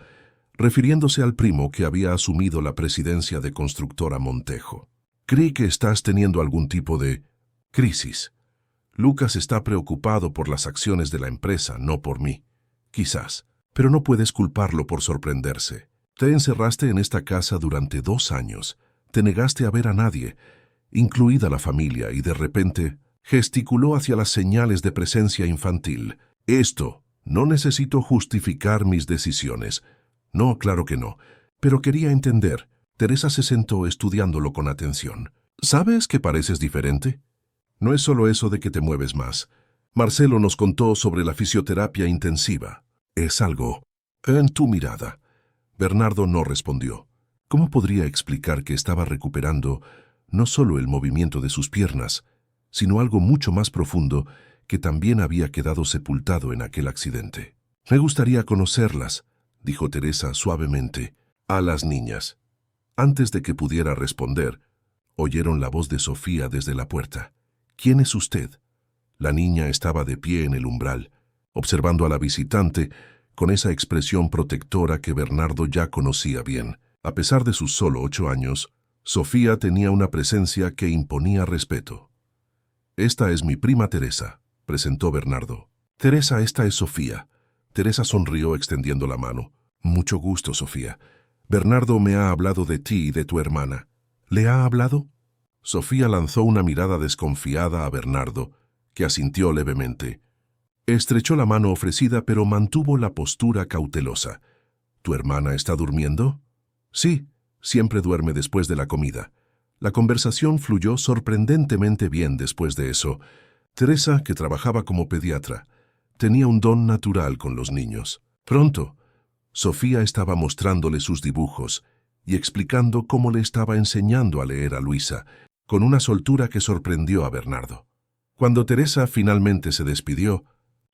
refiriéndose al primo que había asumido la presidencia de Constructora Montejo. «Cree que estás teniendo algún tipo de crisis. Lucas está preocupado por las acciones de la empresa, no por mí. Quizás, pero no puedes culparlo por sorprenderse. Te encerraste en esta casa durante 2 años, te negaste a ver a nadie, incluida la familia, y de repente gesticuló hacia las señales de presencia infantil. Esto, no necesito justificar mis decisiones. No, claro que no, pero quería entender». Teresa se sentó estudiándolo con atención. «¿Sabes que pareces diferente? No es solo eso de que te mueves más. Marcelo nos contó sobre la fisioterapia intensiva. Es algo en tu mirada». Bernardo no respondió. ¿Cómo podría explicar que estaba recuperando no solo el movimiento de sus piernas, sino algo mucho más profundo que también había quedado sepultado en aquel accidente? «Me gustaría conocerlas», dijo Teresa suavemente, «a las niñas». Antes de que pudiera responder, oyeron la voz de Sofía desde la puerta. «¿Quién es usted?». La niña estaba de pie en el umbral, observando a la visitante con esa expresión protectora que Bernardo ya conocía bien. A pesar de sus solo 8 años, Sofía tenía una presencia que imponía respeto. «Esta es mi prima Teresa», presentó Bernardo. «Teresa, esta es Sofía». Teresa sonrió extendiendo la mano. Mucho gusto, Sofía. Bernardo me ha hablado de ti y de tu hermana. ¿Le ha hablado? Sofía lanzó una mirada desconfiada a Bernardo, que asintió levemente. Estrechó la mano ofrecida, pero mantuvo la postura cautelosa. ¿Tu hermana está durmiendo? Sí, siempre duerme después de la comida. La conversación fluyó sorprendentemente bien después de eso. Teresa, que trabajaba como pediatra, tenía un don natural con los niños. Pronto, Sofía estaba mostrándole sus dibujos y explicando cómo le estaba enseñando a leer a Luisa, con una soltura que sorprendió a Bernardo. Cuando Teresa finalmente se despidió,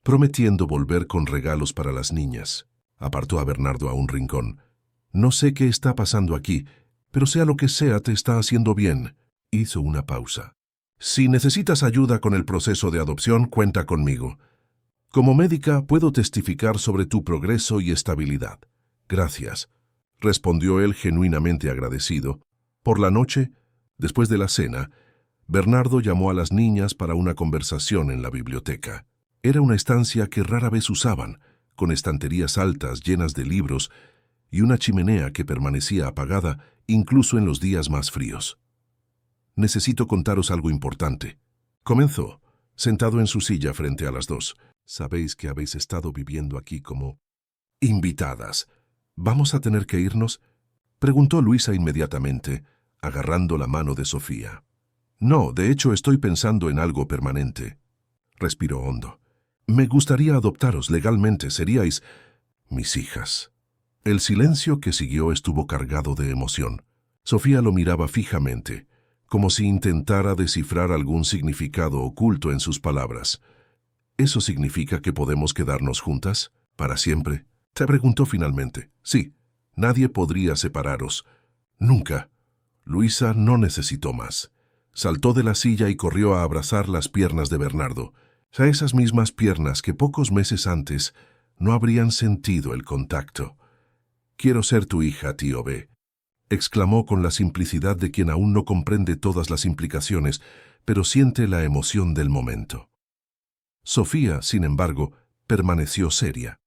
prometiendo volver con regalos para las niñas, apartó a Bernardo a un rincón. No sé qué está pasando aquí, pero sea lo que sea, te está haciendo bien. Hizo una pausa. Si necesitas ayuda con el proceso de adopción, cuenta conmigo. Como médica, puedo testificar sobre tu progreso y estabilidad. Gracias, respondió él genuinamente agradecido. Por la noche, después de la cena, Bernardo llamó a las niñas para una conversación en la biblioteca. Era una estancia que rara vez usaban, con estanterías altas llenas de libros y una chimenea que permanecía apagada incluso en los días más fríos. Necesito contaros algo importante. Comenzó, sentado en su silla frente a las dos. Sabéis que habéis estado viviendo aquí como invitadas. ¿Vamos a tener que irnos? Preguntó Luisa inmediatamente, agarrando la mano de Sofía. No, de hecho estoy pensando en algo permanente. Respiró hondo. Me gustaría adoptaros legalmente, seríais mis hijas. El silencio que siguió estuvo cargado de emoción. Sofía lo miraba fijamente, como si intentara descifrar algún significado oculto en sus palabras. ¿Eso significa que podemos quedarnos juntas? ¿Para siempre? Se preguntó finalmente. Sí, nadie podría separaros. Nunca. Luisa no necesitó más. Saltó de la silla y corrió a abrazar las piernas de Bernardo. A esas mismas piernas que pocos meses antes no habrían sentido el contacto. «Quiero ser tu hija, tío B», exclamó con la simplicidad de quien aún no comprende todas las implicaciones, pero siente la emoción del momento. Sofía, sin embargo, permaneció seria.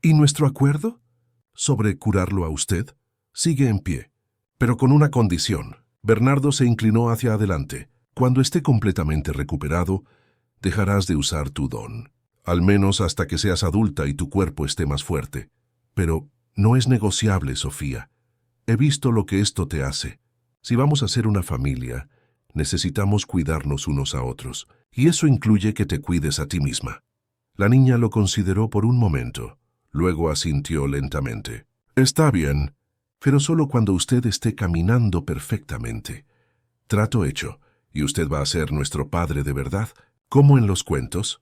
¿Y nuestro acuerdo? ¿Sobre curarlo a usted? Sigue en pie, pero con una condición. Bernardo se inclinó hacia adelante. Cuando esté completamente recuperado, dejarás de usar tu don. Al menos hasta que seas adulta y tu cuerpo esté más fuerte. Pero no es negociable, Sofía. He visto lo que esto te hace. Si vamos a ser una familia, necesitamos cuidarnos unos a otros. Y eso incluye que te cuides a ti misma. La niña lo consideró por un momento. Luego asintió lentamente. Está bien, pero solo cuando usted esté caminando perfectamente. Trato hecho, y usted va a ser nuestro padre de verdad, como en los cuentos.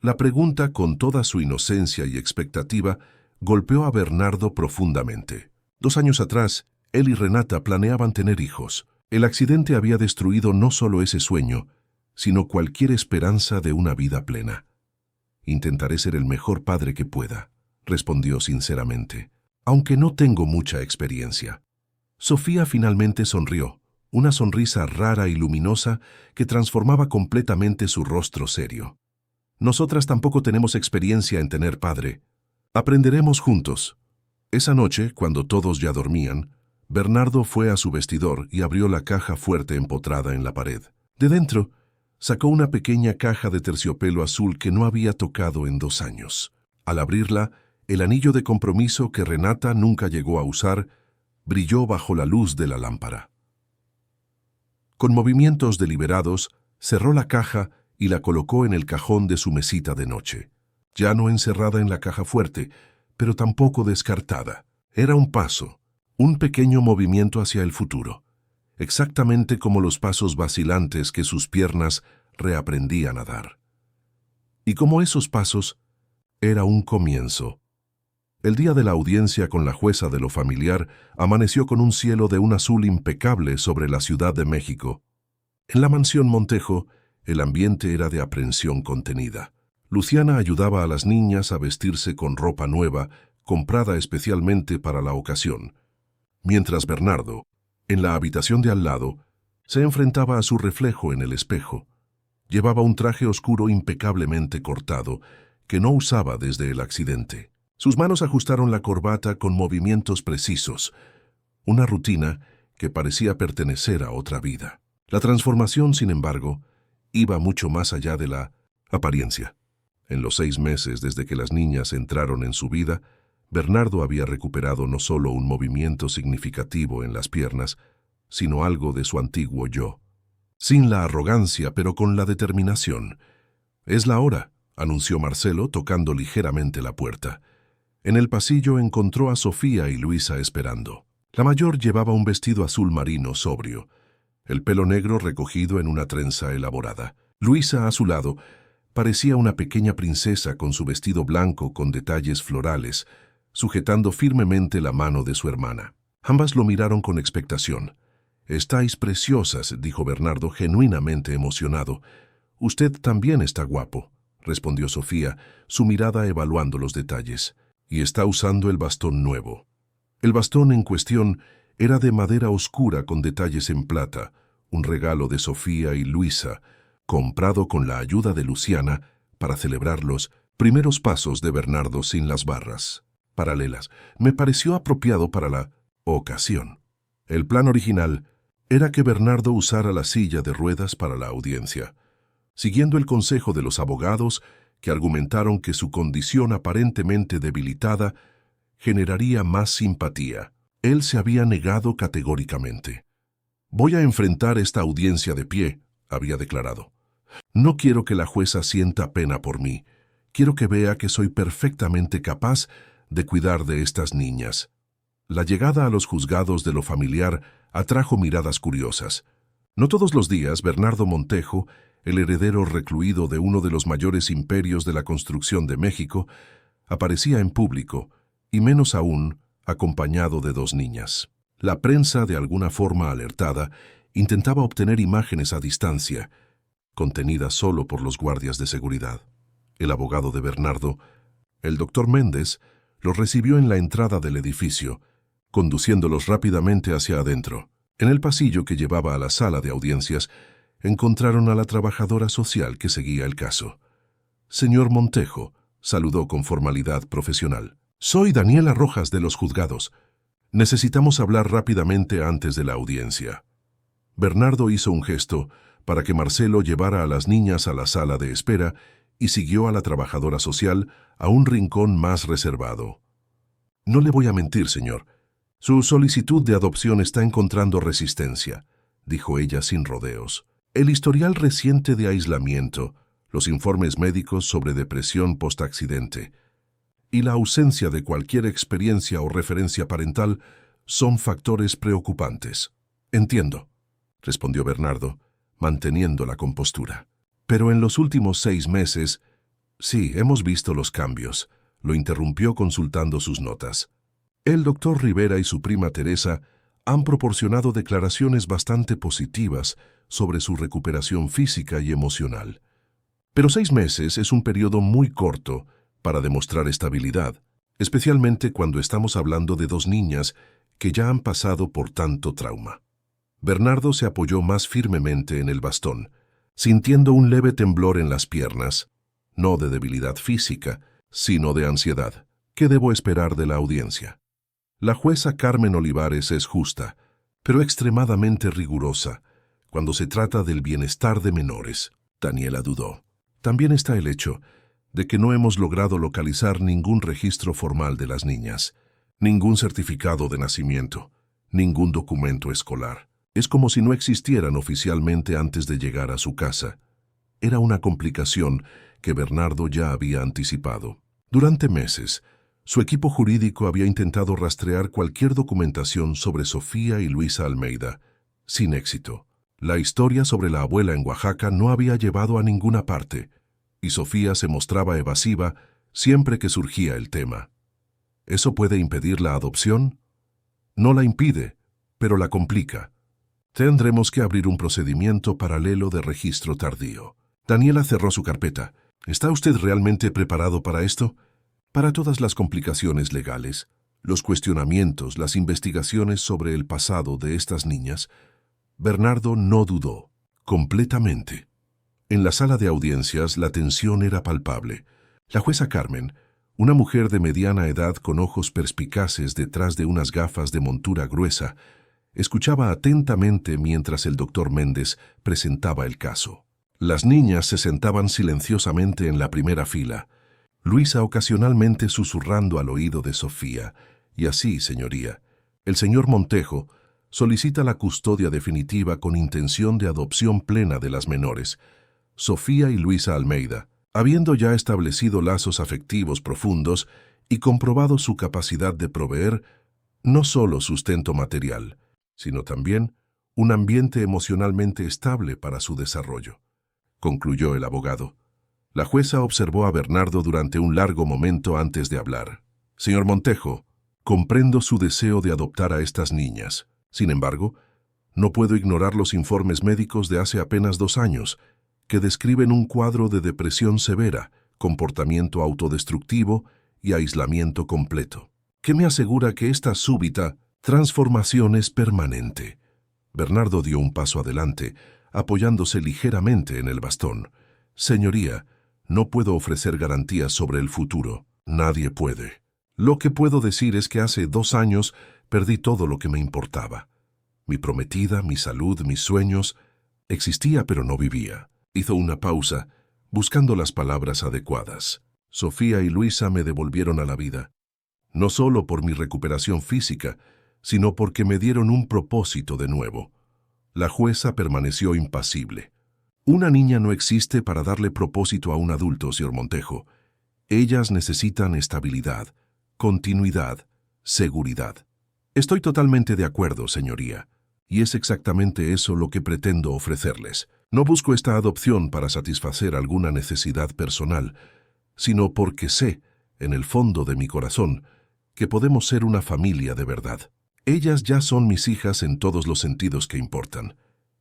La pregunta, con toda su inocencia y expectativa, golpeó a Bernardo profundamente. 2 años atrás, él y Renata planeaban tener hijos. El accidente había destruido no solo ese sueño, sino cualquier esperanza de una vida plena. Intentaré ser el mejor padre que pueda, respondió sinceramente, aunque no tengo mucha experiencia. Sofía finalmente sonrió, una sonrisa rara y luminosa que transformaba completamente su rostro serio. Nosotras tampoco tenemos experiencia en tener padre. Aprenderemos juntos. Esa noche, cuando todos ya dormían, Bernardo fue a su vestidor y abrió la caja fuerte empotrada en la pared. De dentro, sacó una pequeña caja de terciopelo azul que no había tocado en 2 años. Al abrirla, el anillo de compromiso que Renata nunca llegó a usar brilló bajo la luz de la lámpara. Con movimientos deliberados, cerró la caja y la colocó en el cajón de su mesita de noche. Ya no encerrada en la caja fuerte, pero tampoco descartada. Era un paso, un pequeño movimiento hacia el futuro, exactamente como los pasos vacilantes que sus piernas reaprendían a dar. Y como esos pasos, era un comienzo. El día de la audiencia con la jueza de lo familiar amaneció con un cielo de un azul impecable sobre la Ciudad de México. En la mansión Montejo, el ambiente era de aprensión contenida. Luciana ayudaba a las niñas a vestirse con ropa nueva, comprada especialmente para la ocasión, mientras Bernardo, en la habitación de al lado, se enfrentaba a su reflejo en el espejo. Llevaba un traje oscuro impecablemente cortado, que no usaba desde el accidente. Sus manos ajustaron la corbata con movimientos precisos, una rutina que parecía pertenecer a otra vida. La transformación, sin embargo, iba mucho más allá de la apariencia. En los 6 meses desde que las niñas entraron en su vida, Bernardo había recuperado no solo un movimiento significativo en las piernas, sino algo de su antiguo yo. Sin la arrogancia, pero con la determinación. «Es la hora», anunció Marcelo, tocando ligeramente la puerta. En el pasillo encontró a Sofía y Luisa esperando. La mayor llevaba un vestido azul marino sobrio, el pelo negro recogido en una trenza elaborada. Luisa, a su lado, parecía una pequeña princesa con su vestido blanco con detalles florales, sujetando firmemente la mano de su hermana. Ambas lo miraron con expectación. «Estáis preciosas», dijo Bernardo, genuinamente emocionado. «Usted también está guapo», respondió Sofía, su mirada evaluando los detalles. «Y está usando el bastón nuevo». El bastón en cuestión era de madera oscura con detalles en plata, un regalo de Sofía y Luisa, comprado con la ayuda de Luciana para celebrar los primeros pasos de Bernardo sin las barras paralelas. Me pareció apropiado para la ocasión. El plan original era que Bernardo usara la silla de ruedas para la audiencia, siguiendo el consejo de los abogados que argumentaron que su condición aparentemente debilitada generaría más simpatía. Él se había negado categóricamente. «Voy a enfrentar esta audiencia de pie», había declarado. «No quiero que la jueza sienta pena por mí. Quiero que vea que soy perfectamente capaz de cuidar de estas niñas». La llegada a los juzgados de lo familiar atrajo miradas curiosas. No todos los días Bernardo Montejo, el heredero recluido de uno de los mayores imperios de la construcción de México, aparecía en público, y menos aún acompañado de 2 niñas. La prensa, de alguna forma alertada, intentaba obtener imágenes a distancia, contenidas solo por los guardias de seguridad. El abogado de Bernardo, el doctor Méndez, los recibió en la entrada del edificio, conduciéndolos rápidamente hacia adentro. En el pasillo que llevaba a la sala de audiencias, encontraron a la trabajadora social que seguía el caso. «Señor Montejo», saludó con formalidad profesional. «Soy Daniela Rojas de los juzgados. Necesitamos hablar rápidamente antes de la audiencia». Bernardo hizo un gesto para que Marcelo llevara a las niñas a la sala de espera y siguió a la trabajadora social a un rincón más reservado. «No le voy a mentir, señor. Su solicitud de adopción está encontrando resistencia», dijo ella sin rodeos. «El historial reciente de aislamiento, los informes médicos sobre depresión post-accidente y la ausencia de cualquier experiencia o referencia parental son factores preocupantes». «Entiendo», respondió Bernardo, manteniendo la compostura. «Pero en los últimos 6 meses...» «Sí, hemos visto los cambios», lo interrumpió consultando sus notas. «El doctor Rivera y su prima Teresa han proporcionado declaraciones bastante positivas sobre su recuperación física y emocional. Pero 6 meses es un periodo muy corto para demostrar estabilidad, especialmente cuando estamos hablando de 2 niñas que ya han pasado por tanto trauma». Bernardo se apoyó más firmemente en el bastón, sintiendo un leve temblor en las piernas, no de debilidad física, sino de ansiedad. «¿Qué debo esperar de la audiencia?» La jueza Carmen Olivares es justa, pero extremadamente rigurosa cuando se trata del bienestar de menores. Daniela dudó. También está el hecho de que no hemos logrado localizar ningún registro formal de las niñas, ningún certificado de nacimiento, ningún documento escolar. Es como si no existieran oficialmente antes de llegar a su casa. Era una complicación que Bernardo ya había anticipado. Durante meses, su equipo jurídico había intentado rastrear cualquier documentación sobre Sofía y Luisa Almeida, sin éxito. La historia sobre la abuela en Oaxaca no había llevado a ninguna parte, y Sofía se mostraba evasiva siempre que surgía el tema. ¿Eso puede impedir la adopción? No la impide, pero la complica. Tendremos que abrir un procedimiento paralelo de registro tardío. Daniela cerró su carpeta. ¿Está usted realmente preparado para esto? Para todas las complicaciones legales, los cuestionamientos, las investigaciones sobre el pasado de estas niñas, Bernardo no dudó, completamente. En la sala de audiencias la tensión era palpable. La jueza Carmen, Una mujer de mediana edad con ojos perspicaces detrás de unas gafas de montura gruesa escuchaba atentamente mientras el doctor Méndez presentaba el caso. Las niñas se sentaban silenciosamente en la primera fila, Luisa ocasionalmente susurrando al oído de Sofía. Y así, señoría, el señor Montejo solicita la custodia definitiva con intención de adopción plena de las menores, Sofía y Luisa Almeida, habiendo ya establecido lazos afectivos profundos y comprobado su capacidad de proveer no solo sustento material, sino también un ambiente emocionalmente estable para su desarrollo, concluyó el abogado. La jueza observó a Bernardo durante un largo momento antes de hablar. Señor Montejo, comprendo su deseo de adoptar a estas niñas. Sin embargo, no puedo ignorar los informes médicos de hace apenas 2 años, que describen un cuadro de depresión severa, comportamiento autodestructivo y aislamiento completo, que me asegura que esta súbita transformación es permanente. Bernardo dio un paso adelante, apoyándose ligeramente en el bastón. Señoría, no puedo ofrecer garantías sobre el futuro. Nadie puede. Lo que puedo decir es que hace 2 años perdí todo lo que me importaba. Mi prometida, mi salud, mis sueños. Existía pero no vivía. Hizo una pausa, buscando las palabras adecuadas. Sofía y Luisa me devolvieron a la vida, no solo por mi recuperación física, sino porque me dieron un propósito de nuevo. La jueza permaneció impasible. Una niña no existe para darle propósito a un adulto, señor Montejo. Ellas necesitan estabilidad, continuidad, seguridad. Estoy totalmente de acuerdo, señoría, y es exactamente eso lo que pretendo ofrecerles. No busco esta adopción para satisfacer alguna necesidad personal, sino porque sé, en el fondo de mi corazón, que podemos ser una familia de verdad. Ellas ya son mis hijas en todos los sentidos que importan.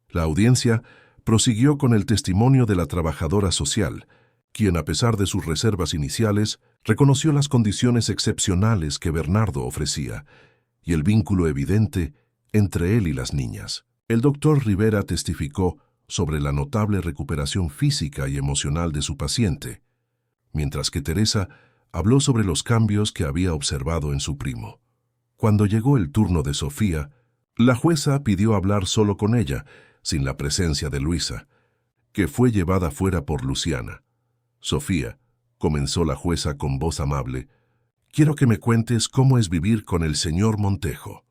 La audiencia prosiguió con el testimonio de la trabajadora social, quien, a pesar de sus reservas iniciales, reconoció las condiciones excepcionales que Bernardo ofrecía y el vínculo evidente entre él y las niñas. El doctor Rivera testificó sobre la notable recuperación física y emocional de su paciente, mientras que Teresa habló sobre los cambios que había observado en su primo. Cuando llegó el turno de Sofía, la jueza pidió hablar solo con ella, sin la presencia de Luisa, que fue llevada fuera por Luciana. Sofía, comenzó la jueza con voz amable, quiero que me cuentes cómo es vivir con el señor Montejo.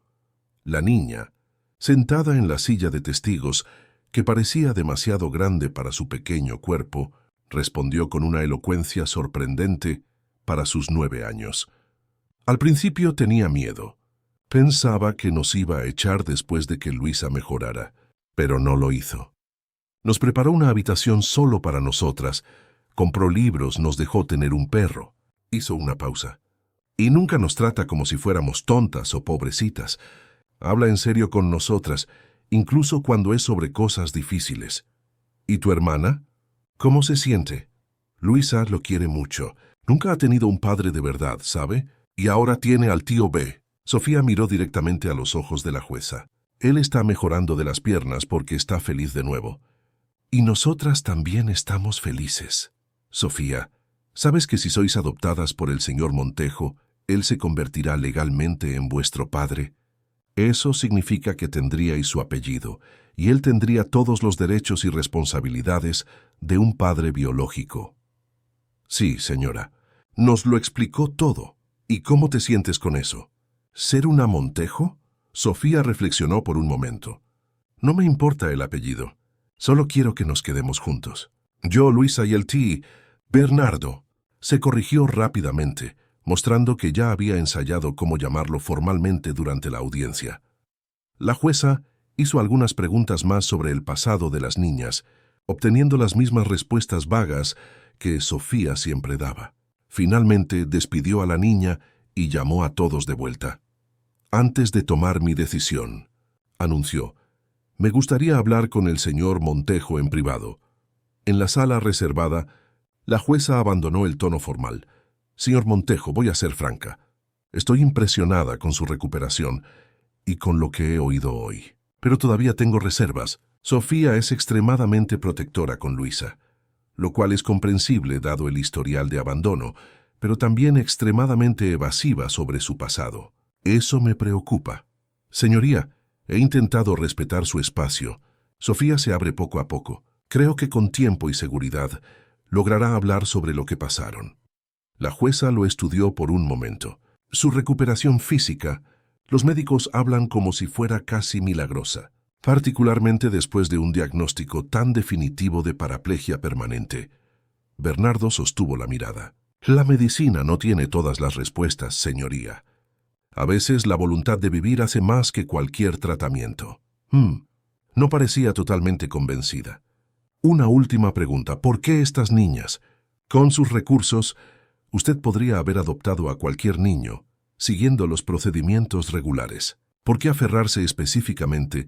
La niña, sentada en la silla de testigos, que parecía demasiado grande para su pequeño cuerpo, respondió con una elocuencia sorprendente para sus 9 años. Al principio tenía miedo. Pensaba que nos iba a echar después de que Luisa mejorara, pero no lo hizo. Nos preparó una habitación solo para nosotras, compró libros, nos dejó tener un perro. Hizo una pausa. Y nunca nos trata como si fuéramos tontas o pobrecitas. Habla en serio con nosotras, incluso cuando es sobre cosas difíciles. ¿Y tu hermana? ¿Cómo se siente? Luisa lo quiere mucho. Nunca ha tenido un padre de verdad, ¿sabe? Y ahora tiene al tío B. Sofía miró directamente a los ojos de la jueza. Él está mejorando de las piernas porque está feliz de nuevo. Y nosotras también estamos felices. Sofía, ¿sabes que si sois adoptadas por el señor Montejo, él se convertirá legalmente en vuestro padre? Eso significa que tendríais su apellido, y él tendría todos los derechos y responsabilidades de un padre biológico. Sí, señora. Nos lo explicó todo. ¿Y cómo te sientes con eso? ¿Ser una Montejo? Sofía reflexionó por un momento. No me importa el apellido. Solo quiero que nos quedemos juntos. Yo, Luisa y el tío Bernardo. Se corrigió rápidamente, mostrando que ya había ensayado cómo llamarlo formalmente durante la audiencia. La jueza hizo algunas preguntas más sobre el pasado de las niñas, obteniendo las mismas respuestas vagas que Sofía siempre daba. Finalmente despidió a la niña y llamó a todos de vuelta. Antes de tomar mi decisión, anunció, me gustaría hablar con el señor Montejo en privado. En la sala reservada, la jueza abandonó el tono formal. Señor Montejo, voy a ser franca. Estoy impresionada con su recuperación y con lo que he oído hoy. Pero todavía tengo reservas. Sofía es extremadamente protectora con Luisa, lo cual es comprensible dado el historial de abandono, pero también extremadamente evasiva sobre su pasado. Eso me preocupa. Señoría, he intentado respetar su espacio. Sofía se abre poco a poco. Creo que con tiempo y seguridad logrará hablar sobre lo que pasaron. La jueza lo estudió por un momento. Su recuperación física, los médicos hablan como si fuera casi milagrosa, particularmente después de un diagnóstico tan definitivo de paraplegia permanente. Bernardo sostuvo la mirada. La medicina no tiene todas las respuestas, señoría. A veces la voluntad de vivir hace más que cualquier tratamiento. No parecía totalmente convencida. Una última pregunta. ¿Por qué estas niñas? Con sus recursos, usted podría haber adoptado a cualquier niño, siguiendo los procedimientos regulares. ¿Por qué aferrarse específicamente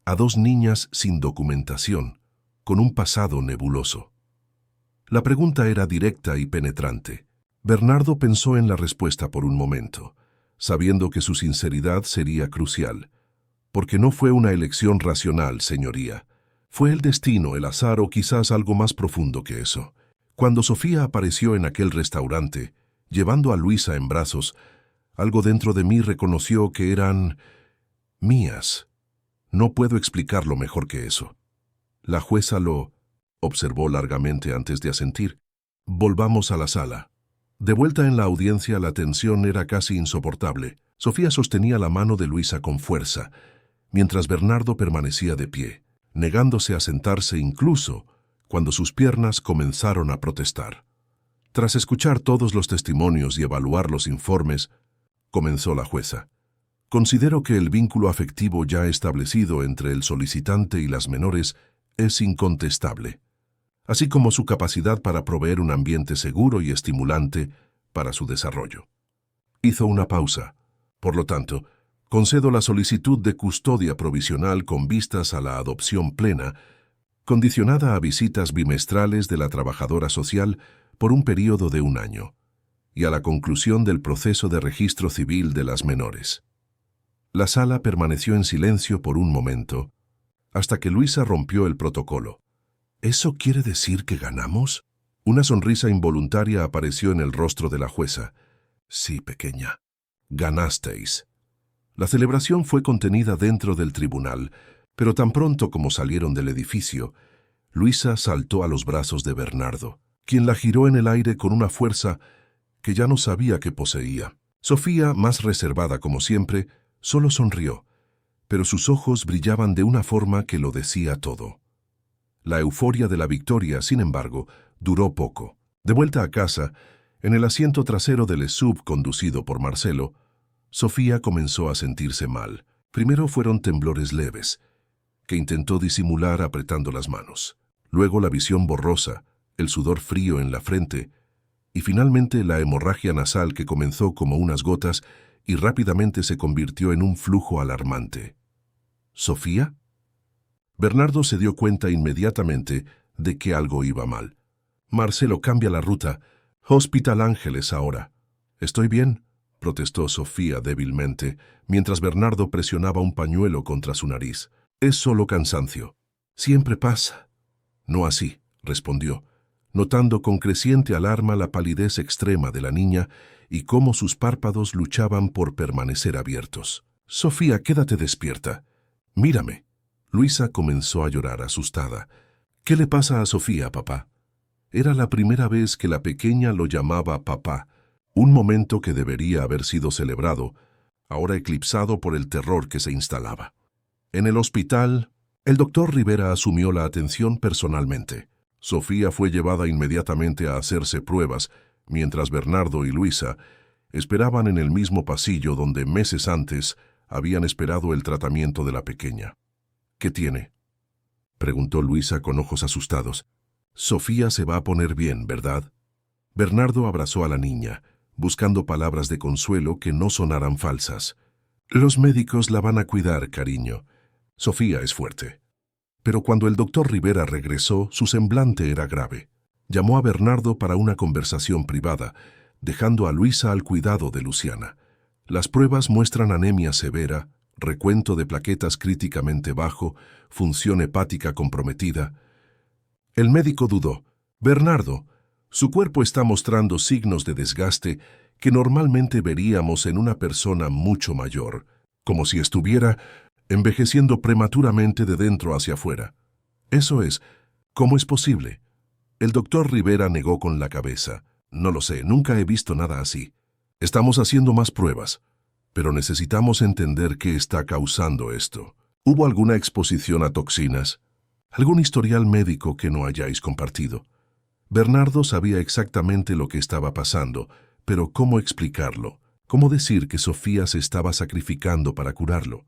a dos niñas sin documentación, con un pasado nebuloso? La pregunta era directa y penetrante. Bernardo pensó en la respuesta por un momento, sabiendo que su sinceridad sería crucial. Porque no fue una elección racional, señoría. Fue el destino, el azar o quizás algo más profundo que eso. Cuando Sofía apareció en aquel restaurante, llevando a Luisa en brazos, algo dentro de mí reconoció que eran mías. No puedo explicarlo mejor que eso. La jueza lo observó largamente antes de asentir. Volvamos a la sala. De vuelta en la audiencia, la tensión era casi insoportable. Sofía sostenía la mano de Luisa con fuerza, mientras Bernardo permanecía de pie, negándose a sentarse incluso cuando sus piernas comenzaron a protestar. Tras escuchar todos los testimonios y evaluar los informes, comenzó la jueza. Considero que el vínculo afectivo ya establecido entre el solicitante y las menores es incontestable, así como su capacidad para proveer un ambiente seguro y estimulante para su desarrollo. Hizo una pausa. Por lo tanto, concedo la solicitud de custodia provisional con vistas a la adopción plena, condicionada a visitas bimestrales de la trabajadora social por un período de 1 año, y a la conclusión del proceso de registro civil de las menores. La sala permaneció en silencio por un momento, hasta que Luisa rompió el protocolo. ¿Eso quiere decir que ganamos? Una sonrisa involuntaria apareció en el rostro de la jueza. Sí, pequeña. Ganasteis. La celebración fue contenida dentro del tribunal, pero tan pronto como salieron del edificio, Luisa saltó a los brazos de Bernardo, quien la giró en el aire con una fuerza que ya no sabía que poseía. Sofía, más reservada como siempre, solo sonrió, pero sus ojos brillaban de una forma que lo decía todo. La euforia de la victoria, sin embargo, duró poco. De vuelta a casa, en el asiento trasero del SUV conducido por Marcelo, Sofía comenzó a sentirse mal. Primero fueron temblores leves, que intentó disimular apretando las manos. Luego la visión borrosa, el sudor frío en la frente, y finalmente la hemorragia nasal que comenzó como unas gotas y rápidamente se convirtió en un flujo alarmante. ¿Sofía? Bernardo se dio cuenta inmediatamente de que algo iba mal. Marcelo, cambia la ruta. Hospital Ángeles ahora. ¿Estoy bien?, protestó Sofía débilmente, mientras Bernardo presionaba un pañuelo contra su nariz. Es solo cansancio. Siempre pasa. No así, respondió, notando con creciente alarma la palidez extrema de la niña y cómo sus párpados luchaban por permanecer abiertos. Sofía, quédate despierta. Mírame. Luisa comenzó a llorar asustada. ¿Qué le pasa a Sofía, papá? Era la primera vez que la pequeña lo llamaba papá, un momento que debería haber sido celebrado, ahora eclipsado por el terror que se instalaba. En el hospital, el doctor Rivera asumió la atención personalmente. Sofía fue llevada inmediatamente a hacerse pruebas, mientras Bernardo y Luisa esperaban en el mismo pasillo donde meses antes habían esperado el tratamiento de la pequeña. ¿Qué tiene?, preguntó Luisa con ojos asustados. Sofía se va a poner bien, ¿verdad? Bernardo abrazó a la niña, buscando palabras de consuelo que no sonaran falsas. Los médicos la van a cuidar, cariño. Sofía es fuerte. Pero cuando el doctor Rivera regresó, su semblante era grave. Llamó a Bernardo para una conversación privada, dejando a Luisa al cuidado de Luciana. Las pruebas muestran anemia severa, recuento de plaquetas críticamente bajo, función hepática comprometida. El médico dudó. Bernardo, Su cuerpo está mostrando signos de desgaste que normalmente veríamos en una persona mucho mayor, como si estuviera envejeciendo prematuramente de dentro hacia afuera. Eso es, ¿cómo es posible? El doctor Rivera negó con la cabeza. No lo sé, nunca he visto nada así. Estamos haciendo más pruebas, pero necesitamos entender qué está causando esto. ¿Hubo alguna exposición a toxinas? ¿Algún historial médico que no hayáis compartido? Bernardo sabía exactamente lo que estaba pasando, pero ¿cómo explicarlo? ¿Cómo decir que Sofía se estaba sacrificando para curarlo?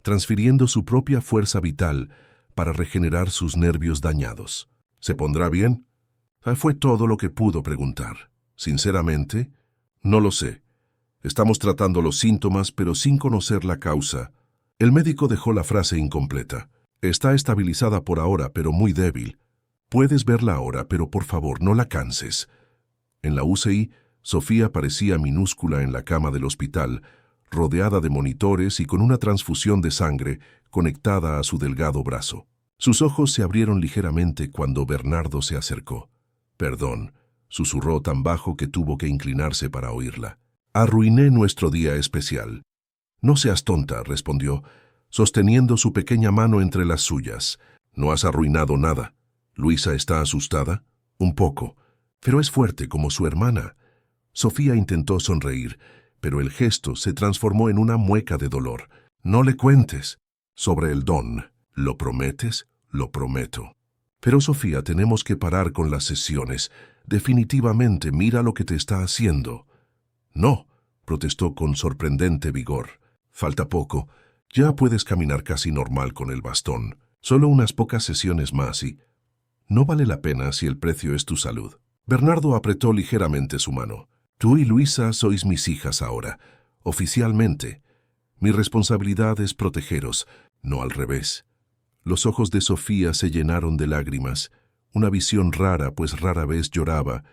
Transfiriendo su propia fuerza vital para regenerar sus nervios dañados. ¿Se pondrá bien? Fue todo lo que pudo preguntar. Sinceramente, no lo sé. Estamos tratando los síntomas, pero sin conocer la causa. El médico dejó la frase incompleta. Está estabilizada por ahora, pero muy débil. Puedes verla ahora, pero por favor, no la canses. En la UCI, Sofía parecía minúscula en la cama del hospital, rodeada de monitores y con una transfusión de sangre conectada a su delgado brazo. Sus ojos se abrieron ligeramente cuando Bernardo se acercó. «Perdón», susurró tan bajo que tuvo que inclinarse para oírla. «Arruiné nuestro día especial». «No seas tonta», respondió, sosteniendo su pequeña mano entre las suyas. «No has arruinado nada». «¿Luisa está asustada?» «Un poco, pero es fuerte como su hermana». Sofía intentó sonreír, pero el gesto se transformó en una mueca de dolor. «No le cuentes». «Sobre el don. ¿Lo prometes?» «Lo prometo». «Pero Sofía, tenemos que parar con las sesiones. Definitivamente, mira lo que te está haciendo». «No», protestó con sorprendente vigor. «Falta poco. Ya puedes caminar casi normal con el bastón. Solo unas pocas sesiones más y... no vale la pena si el precio es tu salud». Bernardo apretó ligeramente su mano. «Tú y Luisa sois mis hijas ahora, oficialmente. Mi responsabilidad es protegeros, no al revés». Los ojos de Sofía se llenaron de lágrimas, una visión rara, pues rara vez lloraba,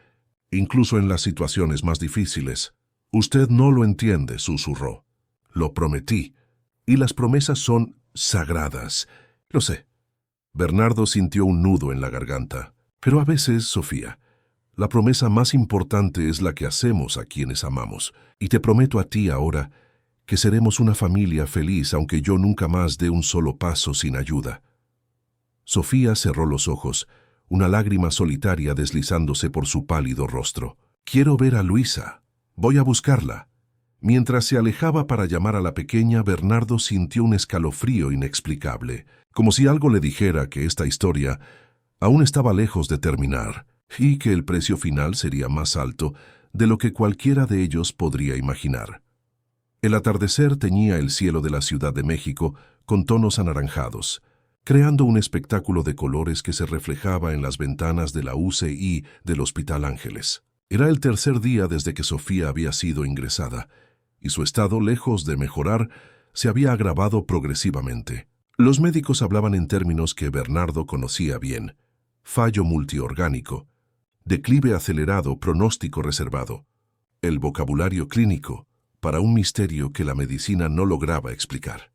incluso en las situaciones más difíciles. «Usted no lo entiende», susurró. «Lo prometí, y las promesas son sagradas». «Lo sé». Bernardo sintió un nudo en la garganta. «Pero a veces, Sofía, la promesa más importante es la que hacemos a quienes amamos. Y te prometo a ti ahora que seremos una familia feliz aunque yo nunca más dé un solo paso sin ayuda». Sofía cerró los ojos, una lágrima solitaria deslizándose por su pálido rostro. «Quiero ver a Luisa. Voy a buscarla». Mientras se alejaba para llamar a la pequeña, Bernardo sintió un escalofrío inexplicable, como si algo le dijera que esta historia aún estaba lejos de terminar y que el precio final sería más alto de lo que cualquiera de ellos podría imaginar. El atardecer teñía el cielo de la Ciudad de México con tonos anaranjados, creando un espectáculo de colores que se reflejaba en las ventanas de la UCI del Hospital Ángeles. Era el tercer día desde que Sofía había sido ingresada, y su estado, lejos de mejorar, se había agravado progresivamente. Los médicos hablaban en términos que Bernardo conocía bien: fallo multiorgánico, declive acelerado, pronóstico reservado. El vocabulario clínico para un misterio que la medicina no lograba explicar.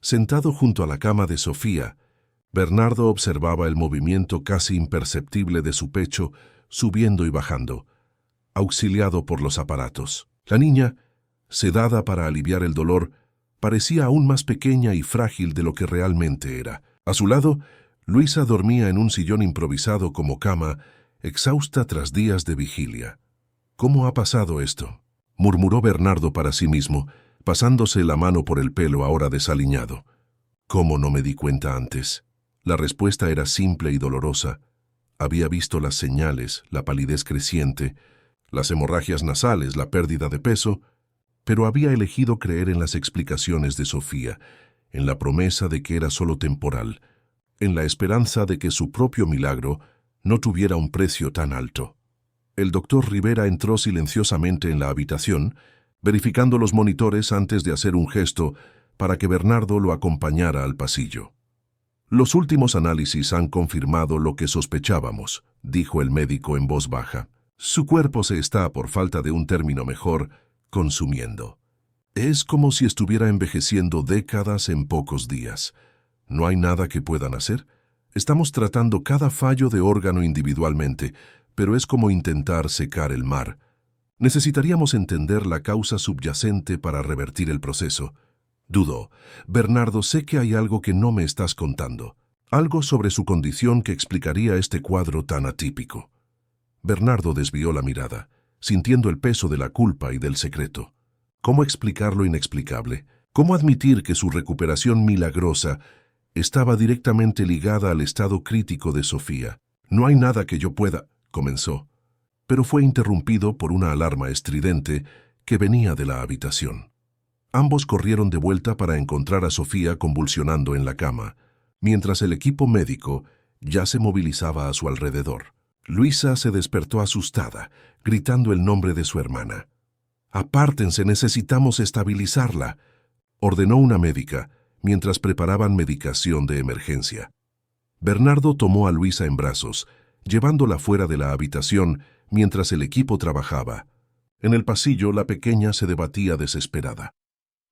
Sentado junto a la cama de Sofía, Bernardo observaba el movimiento casi imperceptible de su pecho subiendo y bajando, auxiliado por los aparatos. La niña, sedada para aliviar el dolor, parecía aún más pequeña y frágil de lo que realmente era. A su lado, Luisa dormía en un sillón improvisado como cama, exhausta tras días de vigilia. «¿Cómo ha pasado esto?», murmuró Bernardo para sí mismo, pasándose la mano por el pelo ahora desaliñado. «¿Cómo no me di cuenta antes?». La respuesta era simple y dolorosa. Había visto las señales, la palidez creciente, las hemorragias nasales, la pérdida de peso, pero había elegido creer en las explicaciones de Sofía, en la promesa de que era solo temporal, en la esperanza de que su propio milagro no tuviera un precio tan alto. El doctor Rivera entró silenciosamente en la habitación, verificando los monitores antes de hacer un gesto para que Bernardo lo acompañara al pasillo. «Los últimos análisis han confirmado lo que sospechábamos», dijo el médico en voz baja. «Su cuerpo se está, por falta de un término mejor, consumiendo. Es como si estuviera envejeciendo décadas en pocos días. ¿No hay nada que puedan hacer? Estamos tratando cada fallo de órgano individualmente, pero es como intentar secar el mar. Necesitaríamos entender la causa subyacente para revertir el proceso. Dudó. Bernardo, sé que hay algo que no me estás contando. Algo sobre su condición que explicaría este cuadro tan atípico. Bernardo desvió la mirada, sintiendo el peso de la culpa y del secreto. ¿Cómo explicar lo inexplicable? ¿Cómo admitir que su recuperación milagrosa estaba directamente ligada al estado crítico de Sofía? No hay nada que yo pueda, comenzó, pero fue interrumpido por una alarma estridente que venía de la habitación. Ambos corrieron de vuelta para encontrar a Sofía convulsionando en la cama, mientras el equipo médico ya se movilizaba a su alrededor. Luisa se despertó asustada, gritando el nombre de su hermana. «Apártense, necesitamos estabilizarla», ordenó una médica, mientras preparaban medicación de emergencia. Bernardo tomó a Luisa en brazos, llevándola fuera de la habitación mientras el equipo trabajaba. En el pasillo, la pequeña se debatía desesperada.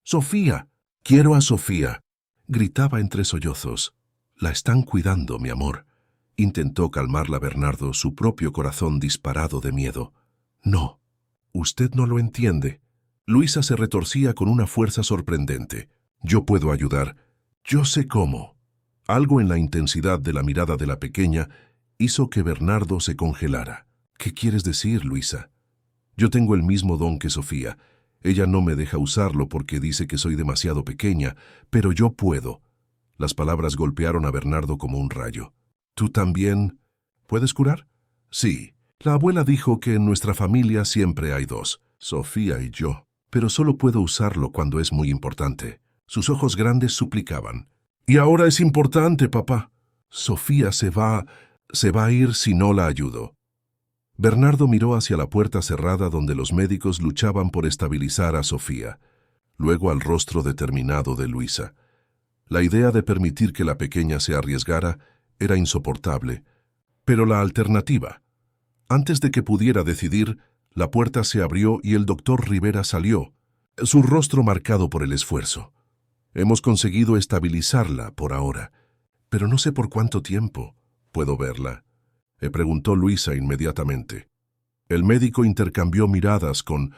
«¡Sofía! ¡Quiero a Sofía!», gritaba entre sollozos. «La están cuidando, mi amor», intentó calmarla Bernardo, su propio corazón disparado de miedo. «No, usted no lo entiende». Luisa se retorcía con una fuerza sorprendente. «Yo puedo ayudar. Yo sé cómo». Algo en la intensidad de la mirada de la pequeña hizo que Bernardo se congelara. «¿Qué quieres decir, Luisa?» «Yo tengo el mismo don que Sofía. Ella no me deja usarlo porque dice que soy demasiado pequeña, pero yo puedo». Las palabras golpearon a Bernardo como un rayo. «¿Tú también puedes curar?» «Sí. La abuela dijo que en nuestra familia siempre hay dos, Sofía y yo, pero solo puedo usarlo cuando es muy importante». Sus ojos grandes suplicaban. «Y ahora es importante, papá. Sofía se va a ir si no la ayudo». Bernardo miró hacia la puerta cerrada donde los médicos luchaban por estabilizar a Sofía, luego al rostro determinado de Luisa. La idea de permitir que la pequeña se arriesgara era insoportable, pero la alternativa. Antes de que pudiera decidir, la puerta se abrió y el doctor Rivera salió, su rostro marcado por el esfuerzo. «Hemos conseguido estabilizarla por ahora, pero no sé por cuánto tiempo. ¿Puedo verla?», le preguntó Luisa inmediatamente. El médico intercambió miradas con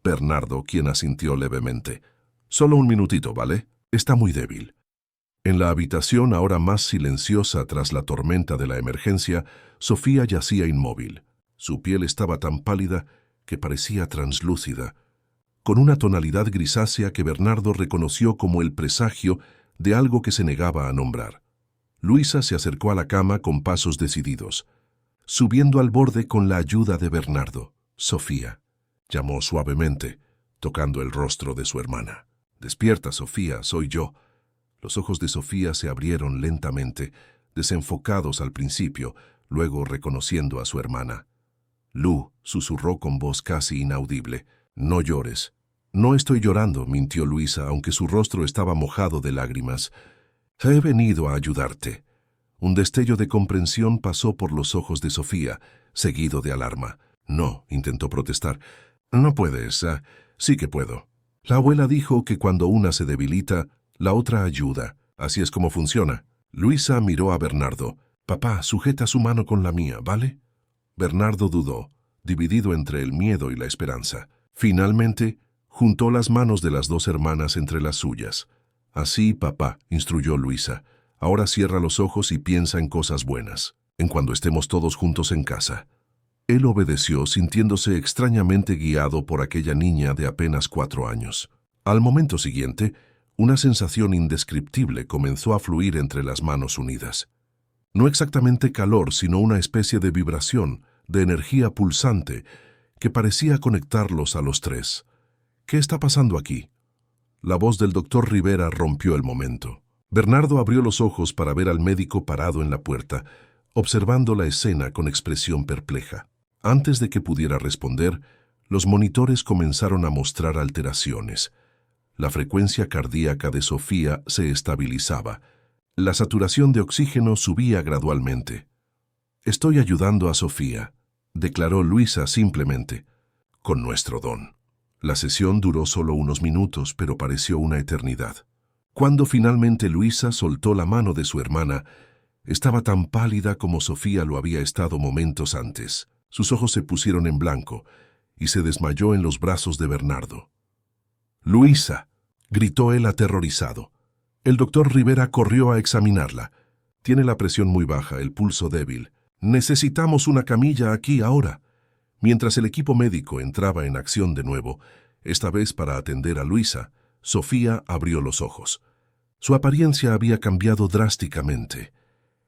Bernardo, quien asintió levemente. «Solo un minutito, ¿vale? Está muy débil». En la habitación, ahora más silenciosa tras la tormenta de la emergencia, Sofía yacía inmóvil. Su piel estaba tan pálida que parecía translúcida, con una tonalidad grisácea que Bernardo reconoció como el presagio de algo que se negaba a nombrar. Luisa se acercó a la cama con pasos decididos, subiendo al borde con la ayuda de Bernardo. «Sofía», llamó suavemente, tocando el rostro de su hermana. «Despierta, Sofía, soy yo». Los ojos de Sofía se abrieron lentamente, desenfocados al principio, luego reconociendo a su hermana. «Lu», susurró con voz casi inaudible, «no llores». «No estoy llorando», mintió Luisa, aunque su rostro estaba mojado de lágrimas. «He venido a ayudarte». Un destello de comprensión pasó por los ojos de Sofía, seguido de alarma. «No», intentó protestar. «No puedes». «Sí que puedo». La abuela dijo que cuando una se debilita, la otra ayuda. Así es como funciona. Luisa miró a Bernardo. «Papá, sujeta su mano con la mía, ¿vale?» Bernardo dudó, dividido entre el miedo y la esperanza. Finalmente, juntó las manos de las dos hermanas entre las suyas. «Así, papá», instruyó Luisa. «Ahora cierra los ojos y piensa en cosas buenas, en cuando estemos todos juntos en casa». Él obedeció, sintiéndose extrañamente guiado por aquella niña de apenas 4 años. Al momento siguiente, una sensación indescriptible comenzó a fluir entre las manos unidas. No exactamente calor, sino una especie de vibración, de energía pulsante, que parecía conectarlos a los tres. «¿Qué está pasando aquí?». La voz del doctor Rivera rompió el momento. Bernardo abrió los ojos para ver al médico parado en la puerta, observando la escena con expresión perpleja. Antes de que pudiera responder, los monitores comenzaron a mostrar alteraciones. La frecuencia cardíaca de Sofía se estabilizaba. La saturación de oxígeno subía gradualmente. «Estoy ayudando a Sofía», declaró Luisa simplemente, «con nuestro don». La sesión duró solo unos minutos, pero pareció una eternidad. Cuando finalmente Luisa soltó la mano de su hermana, estaba tan pálida como Sofía lo había estado momentos antes. Sus ojos se pusieron en blanco y se desmayó en los brazos de Bernardo. «Luisa», gritó él aterrorizado. El doctor Rivera corrió a examinarla. «Tiene la presión muy baja, el pulso débil. Necesitamos una camilla aquí ahora». Mientras el equipo médico entraba en acción de nuevo, esta vez para atender a Luisa, Sofía abrió los ojos. Su apariencia había cambiado drásticamente.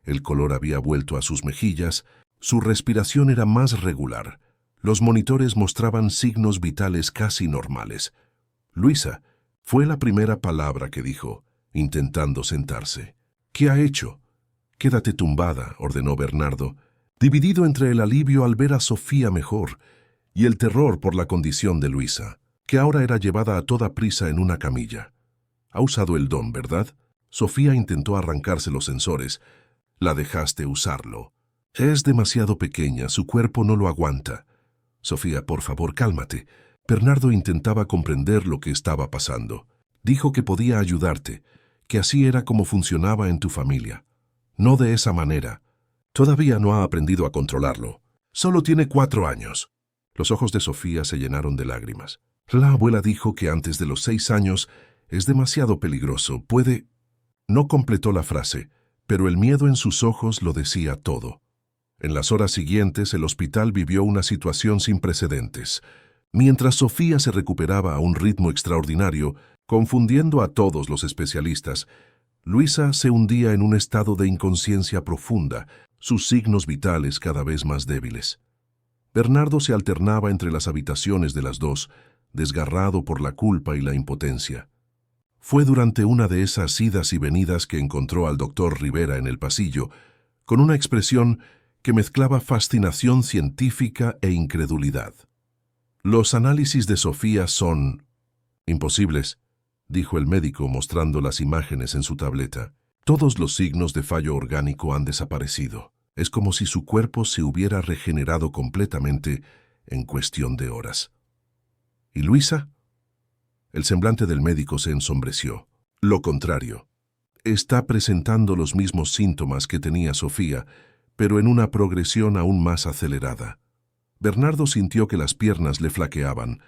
El color había vuelto a sus mejillas, su respiración era más regular. Los monitores mostraban signos vitales casi normales. «Luisa», fue la primera palabra que dijo, intentando sentarse. «¿Qué ha hecho?» «Quédate tumbada», ordenó Bernardo, dividido entre el alivio al ver a Sofía mejor y el terror por la condición de Luisa, que ahora era llevada a toda prisa en una camilla. «Ha usado el don, ¿verdad?» Sofía intentó arrancarse los sensores. «La dejaste usarlo. Es demasiado pequeña, su cuerpo no lo aguanta». «Sofía, por favor, cálmate». Bernardo intentaba comprender lo que estaba pasando. «Dijo que podía ayudarte, que así era como funcionaba en tu familia. No de esa manera. Todavía no ha aprendido a controlarlo. Solo tiene 4 años». Los ojos de Sofía se llenaron de lágrimas. «La abuela dijo que antes de los 6 años es demasiado peligroso. Puede...» No completó la frase, pero el miedo en sus ojos lo decía todo. En las horas siguientes, el hospital vivió una situación sin precedentes. Mientras Sofía se recuperaba a un ritmo extraordinario, confundiendo a todos los especialistas, Luisa se hundía en un estado de inconsciencia profunda, sus signos vitales cada vez más débiles. Bernardo se alternaba entre las habitaciones de las dos, desgarrado por la culpa y la impotencia. Fue durante una de esas idas y venidas que encontró al doctor Rivera en el pasillo, con una expresión que mezclaba fascinación científica e incredulidad. «Los análisis de Sofía son imposibles», dijo el médico mostrando las imágenes en su tableta. «Todos los signos de fallo orgánico han desaparecido. Es como si su cuerpo se hubiera regenerado completamente en cuestión de horas». «¿Y Luisa?» El semblante del médico se ensombreció. «Lo contrario. Está presentando los mismos síntomas que tenía Sofía, pero en una progresión aún más acelerada». Bernardo sintió que las piernas le flaqueaban,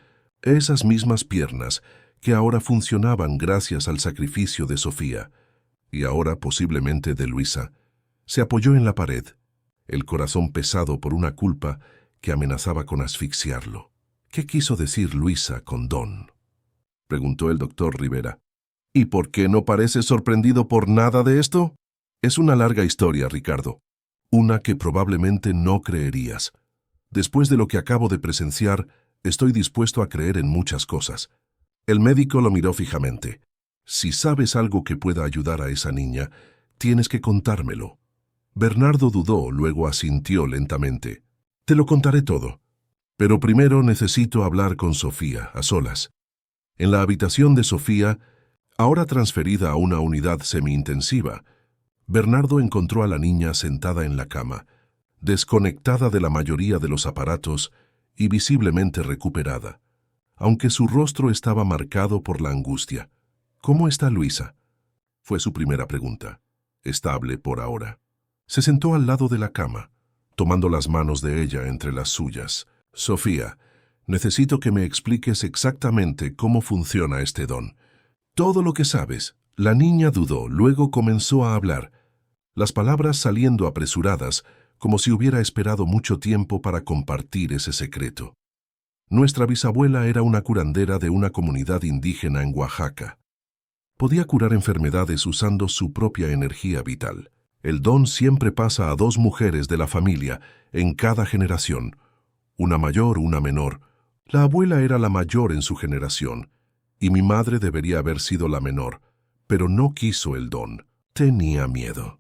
esas mismas piernas que ahora funcionaban gracias al sacrificio de Sofía, y ahora posiblemente de Luisa. Se apoyó en la pared, el corazón pesado por una culpa que amenazaba con asfixiarlo. «¿Qué quiso decir Luisa con don?», preguntó el doctor Rivera. «¿Y por qué no pareces sorprendido por nada de esto?» «Es una larga historia, Ricardo. Una que probablemente no creerías. Después de lo que acabo de presenciar, estoy dispuesto a creer en muchas cosas». El médico lo miró fijamente. «Si sabes algo que pueda ayudar a esa niña, tienes que contármelo». Bernardo dudó, luego asintió lentamente. «Te lo contaré todo. Pero primero necesito hablar con Sofía, a solas». En la habitación de Sofía, ahora transferida a una unidad semi-intensiva, Bernardo encontró a la niña sentada en la cama, desconectada de la mayoría de los aparatos y visiblemente recuperada, aunque su rostro estaba marcado por la angustia. «¿Cómo está Luisa?», fue su primera pregunta. «Estable por ahora». Se sentó al lado de la cama, tomando las manos de ella entre las suyas. «Sofía, necesito que me expliques exactamente cómo funciona este don. Todo lo que sabes». La niña dudó, luego comenzó a hablar, las palabras saliendo apresuradas, como si hubiera esperado mucho tiempo para compartir ese secreto. «Nuestra bisabuela era una curandera de una comunidad indígena en Oaxaca. Podía curar enfermedades usando su propia energía vital. El don siempre pasa a 2 mujeres de la familia en cada generación, una mayor, una menor. La abuela era la mayor en su generación, y mi madre debería haber sido la menor, pero no quiso el don. Tenía miedo.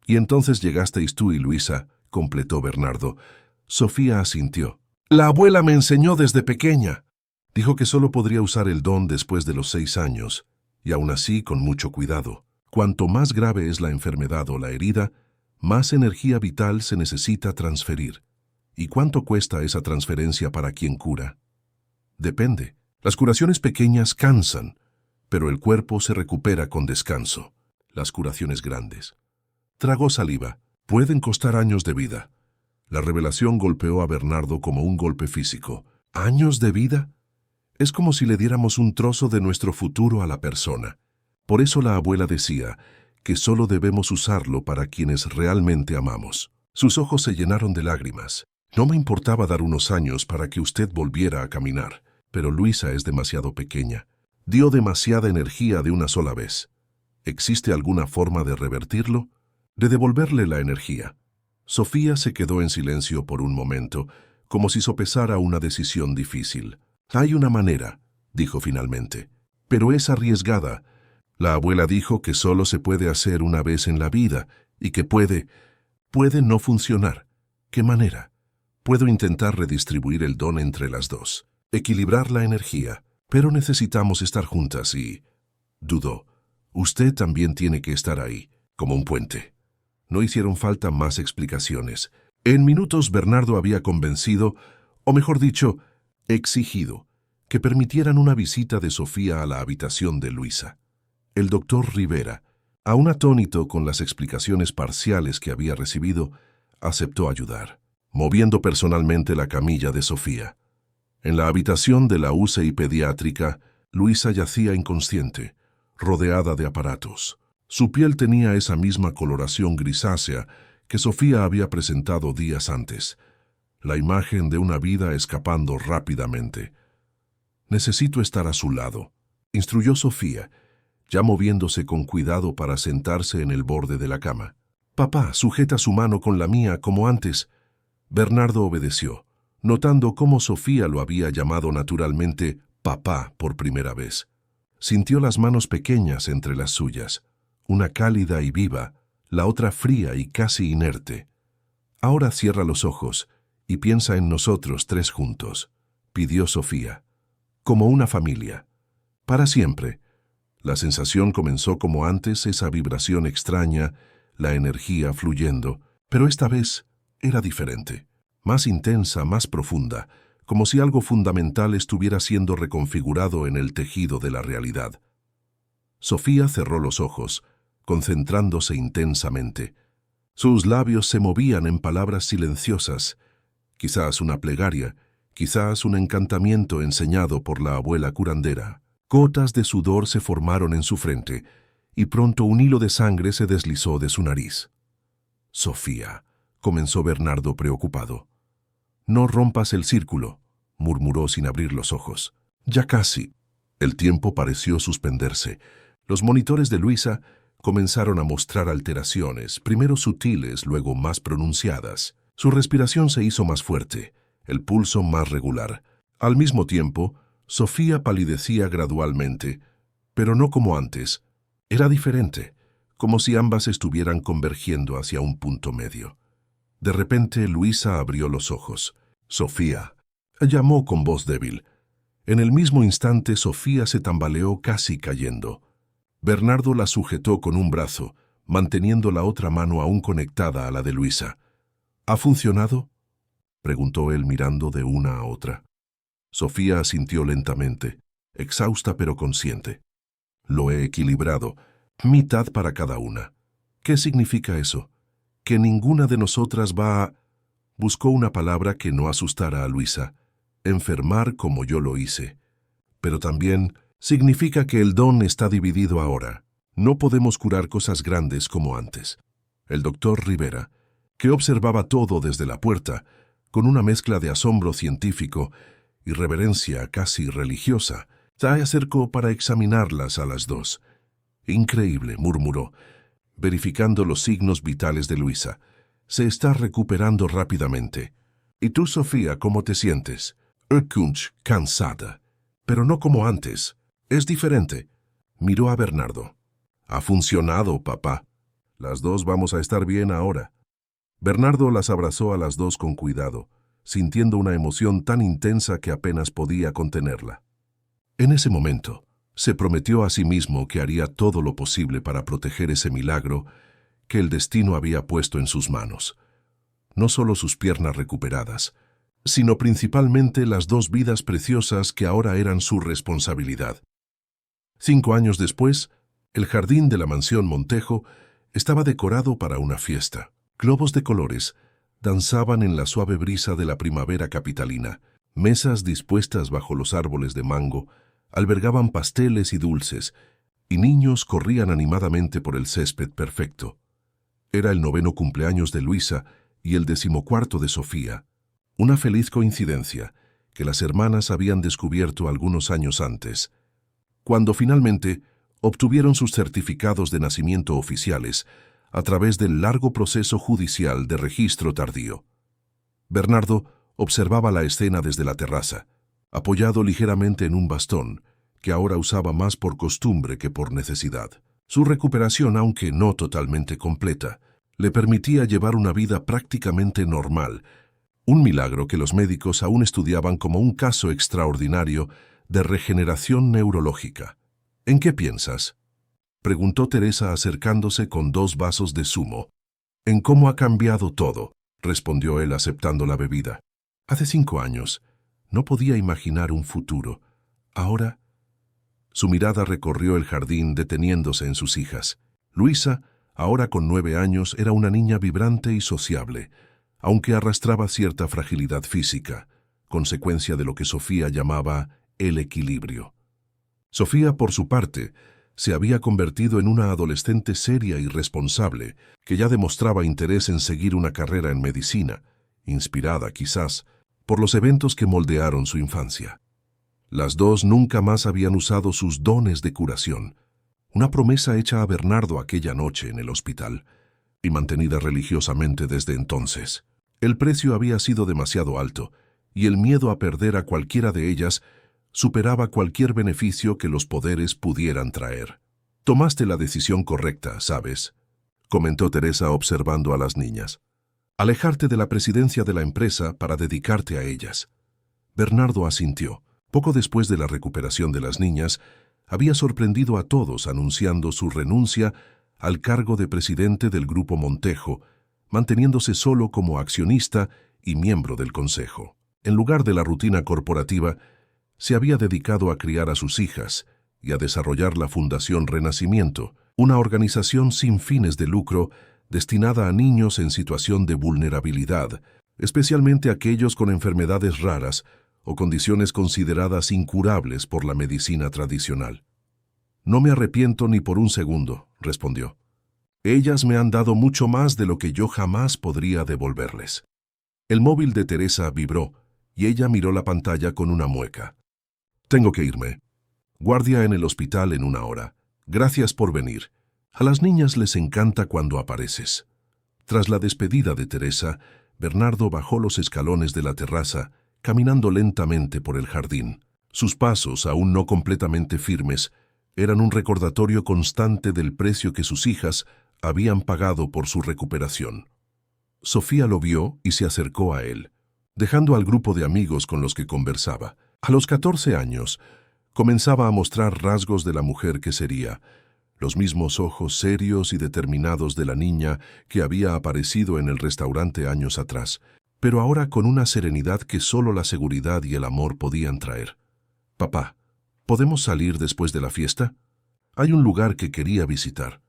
Y entonces llegasteis tú y Luisa», completó Bernardo. Sofía asintió. «La abuela me enseñó desde pequeña». Dijo que solo podría usar el don después de los 6 años, y aún así con mucho cuidado. Cuanto más grave es la enfermedad o la herida, más energía vital se necesita transferir. ¿Y cuánto cuesta esa transferencia para quien cura? Depende. Las curaciones pequeñas cansan, pero el cuerpo se recupera con descanso. Las curaciones grandes. Tragó saliva. Pueden costar años de vida. La revelación golpeó a Bernardo como un golpe físico. ¿Años de vida? Es como si le diéramos un trozo de nuestro futuro a la persona. Por eso la abuela decía que solo debemos usarlo para quienes realmente amamos. Sus ojos se llenaron de lágrimas. No me importaba dar unos años para que usted volviera a caminar, pero Luisa es demasiado pequeña. Dio demasiada energía de una sola vez. ¿Existe alguna forma de revertirlo? De devolverle la energía. Sofía se quedó en silencio por un momento, como si sopesara una decisión difícil. Hay una manera, dijo finalmente, pero es arriesgada. La abuela dijo que solo se puede hacer una vez en la vida y que puede no funcionar. ¿Qué manera? Puedo intentar redistribuir el don entre las dos, equilibrar la energía, pero necesitamos estar juntas y... Dudó. Usted también tiene que estar ahí, como un puente. No hicieron falta más explicaciones. En minutos Bernardo había convencido, o mejor dicho, exigido, que permitieran una visita de Sofía a la habitación de Luisa. El doctor Rivera, aún atónito con las explicaciones parciales que había recibido, aceptó ayudar, moviendo personalmente la camilla de Sofía. En la habitación de la UCI pediátrica, Luisa yacía inconsciente, rodeada de aparatos. Su piel tenía esa misma coloración grisácea que Sofía había presentado días antes, la imagen de una vida escapando rápidamente. «Necesito estar a su lado», instruyó Sofía, ya moviéndose con cuidado para sentarse en el borde de la cama. «Papá, sujeta su mano con la mía como antes». Bernardo obedeció, notando cómo Sofía lo había llamado naturalmente papá por primera vez. Sintió las manos pequeñas entre las suyas, una cálida y viva, la otra fría y casi inerte. «Ahora cierra los ojos y piensa en nosotros tres juntos», pidió Sofía, «como una familia, para siempre». La sensación comenzó como antes, esa vibración extraña, la energía fluyendo, pero esta vez era diferente, más intensa, más profunda, como si algo fundamental estuviera siendo reconfigurado en el tejido de la realidad. Sofía cerró los ojos, concentrándose intensamente. Sus labios se movían en palabras silenciosas, quizás una plegaria, quizás un encantamiento enseñado por la abuela curandera. Gotas de sudor se formaron en su frente, y pronto un hilo de sangre se deslizó de su nariz. «Sofía», comenzó Bernardo preocupado. «No rompas el círculo», murmuró sin abrir los ojos. «Ya casi». El tiempo pareció suspenderse. Los monitores de Luisa comenzaron a mostrar alteraciones, primero sutiles, luego más pronunciadas. Su respiración se hizo más fuerte, el pulso más regular. Al mismo tiempo, Sofía palidecía gradualmente, pero no como antes. Era diferente, como si ambas estuvieran convergiendo hacia un punto medio. De repente, Luisa abrió los ojos. «Sofía», llamó con voz débil. En el mismo instante, Sofía se tambaleó casi cayendo. Bernardo la sujetó con un brazo, manteniendo la otra mano aún conectada a la de Luisa. «¿Ha funcionado?», preguntó él mirando de una a otra. Sofía asintió lentamente, exhausta pero consciente. «Lo he equilibrado, mitad para cada una». «¿Qué significa eso? Que ninguna de nosotras va a...» Buscó una palabra que no asustara a Luisa. «Enfermar como yo lo hice». «Pero también significa que el don está dividido ahora. No podemos curar cosas grandes como antes». El doctor Rivera, que observaba todo desde la puerta, con una mezcla de asombro científico y reverencia casi religiosa, se acercó para examinarlas a las dos. «Increíble», murmuró, verificando los signos vitales de Luisa. «Se está recuperando rápidamente». «¿Y tú, Sofía, cómo te sientes?» «Cansada, pero no como antes. Es diferente». Miró a Bernardo. «Ha funcionado, papá. Las dos vamos a estar bien ahora». Bernardo las abrazó a las dos con cuidado, sintiendo una emoción tan intensa que apenas podía contenerla. En ese momento, se prometió a sí mismo que haría todo lo posible para proteger ese milagro que el destino había puesto en sus manos. No solo sus piernas recuperadas, sino principalmente las dos vidas preciosas que ahora eran su responsabilidad. 5 años después, el jardín de la mansión Montejo estaba decorado para una fiesta. Globos de colores, danzaban en la suave brisa de la primavera capitalina. Mesas dispuestas bajo los árboles de mango albergaban pasteles y dulces, y niños corrían animadamente por el césped perfecto. Era el 9º cumpleaños de Luisa y el 14º de Sofía. Una feliz coincidencia que las hermanas habían descubierto algunos años antes. Cuando finalmente obtuvieron sus certificados de nacimiento oficiales a través del largo proceso judicial de registro tardío. Bernardo observaba la escena desde la terraza, apoyado ligeramente en un bastón, que ahora usaba más por costumbre que por necesidad. Su recuperación, aunque no totalmente completa, le permitía llevar una vida prácticamente normal, un milagro que los médicos aún estudiaban como un caso extraordinario de regeneración neurológica. ¿En qué piensas?, preguntó Teresa acercándose con 2 vasos de zumo. «En cómo ha cambiado todo», respondió él aceptando la bebida. «Hace 5 años no podía imaginar un futuro. Ahora...» Su mirada recorrió el jardín deteniéndose en sus hijas. Luisa, ahora con 9 años, era una niña vibrante y sociable, aunque arrastraba cierta fragilidad física, consecuencia de lo que Sofía llamaba el equilibrio. Sofía, por su parte, se había convertido en una adolescente seria y responsable, que ya demostraba interés en seguir una carrera en medicina, inspirada, quizás, por los eventos que moldearon su infancia. Las dos nunca más habían usado sus dones de curación, una promesa hecha a Bernardo aquella noche en el hospital, y mantenida religiosamente desde entonces. El precio había sido demasiado alto, y el miedo a perder a cualquiera de ellas superaba cualquier beneficio que los poderes pudieran traer. «Tomaste la decisión correcta, ¿sabes?», comentó Teresa observando a las niñas. «Alejarte de la presidencia de la empresa para dedicarte a ellas». Bernardo asintió. Poco después de la recuperación de las niñas, había sorprendido a todos anunciando su renuncia al cargo de presidente del Grupo Montejo, manteniéndose solo como accionista y miembro del consejo. En lugar de la rutina corporativa, se había dedicado a criar a sus hijas y a desarrollar la Fundación Renacimiento, una organización sin fines de lucro destinada a niños en situación de vulnerabilidad, especialmente aquellos con enfermedades raras o condiciones consideradas incurables por la medicina tradicional. «No me arrepiento ni por un segundo», respondió. «Ellas me han dado mucho más de lo que yo jamás podría devolverles». El móvil de Teresa vibró y ella miró la pantalla con una mueca. «Tengo que irme. Guardia en el hospital en 1 hora. Gracias por venir. A las niñas les encanta cuando apareces». Tras la despedida de Teresa, Bernardo bajó los escalones de la terraza, caminando lentamente por el jardín. Sus pasos, aún no completamente firmes, eran un recordatorio constante del precio que sus hijas habían pagado por su recuperación. Sofía lo vio y se acercó a él, dejando al grupo de amigos con los que conversaba. A los 14 años, comenzaba a mostrar rasgos de la mujer que sería, los mismos ojos serios y determinados de la niña que había aparecido en el restaurante años atrás, pero ahora con una serenidad que solo la seguridad y el amor podían traer. «Papá, ¿podemos salir después de la fiesta? Hay un lugar que quería visitar».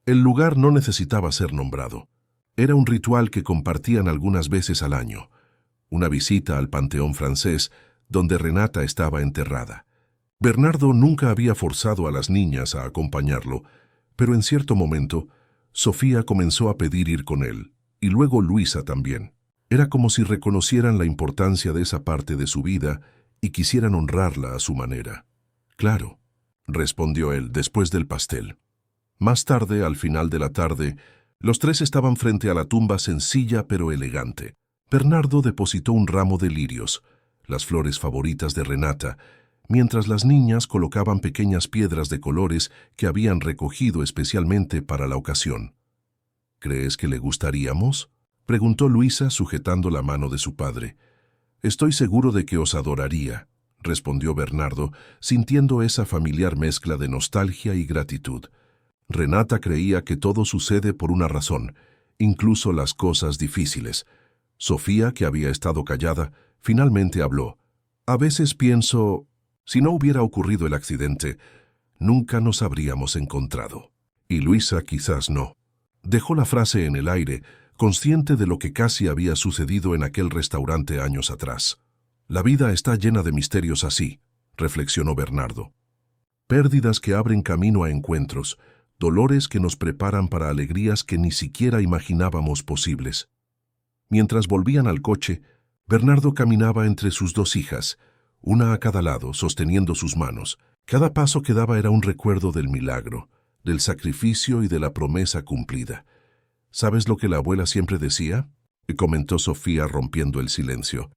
El lugar no necesitaba ser nombrado. Era un ritual que compartían algunas veces al año, una visita al Panteón francés, donde Renata estaba enterrada. Bernardo nunca había forzado a las niñas a acompañarlo, pero en cierto momento, Sofía comenzó a pedir ir con él, y luego Luisa también. Era como si reconocieran la importancia de esa parte de su vida y quisieran honrarla a su manera. «Claro», respondió él después del pastel. Más tarde, al final de la tarde, los 3 estaban frente a la tumba sencilla pero elegante. Bernardo depositó un ramo de lirios, las flores favoritas de Renata, mientras las niñas colocaban pequeñas piedras de colores que habían recogido especialmente para la ocasión. «¿Crees que le gustaríamos?», preguntó Luisa sujetando la mano de su padre. «Estoy seguro de que os adoraría», respondió Bernardo, sintiendo esa familiar mezcla de nostalgia y gratitud. Renata creía que todo sucede por una razón, incluso las cosas difíciles. Sofía, que había estado callada, finalmente habló. «A veces pienso, si no hubiera ocurrido el accidente, nunca nos habríamos encontrado». Y Luisa quizás no. Dejó la frase en el aire, consciente de lo que casi había sucedido en aquel restaurante años atrás. La vida está llena de misterios así, reflexionó Bernardo. Pérdidas que abren camino a encuentros, dolores que nos preparan para alegrías que ni siquiera imaginábamos posibles. Mientras volvían al coche, Bernardo caminaba entre sus dos hijas, una a cada lado, sosteniendo sus manos. Cada paso que daba era un recuerdo del milagro, del sacrificio y de la promesa cumplida. ¿Sabes lo que la abuela siempre decía?, comentó Sofía rompiendo el silencio.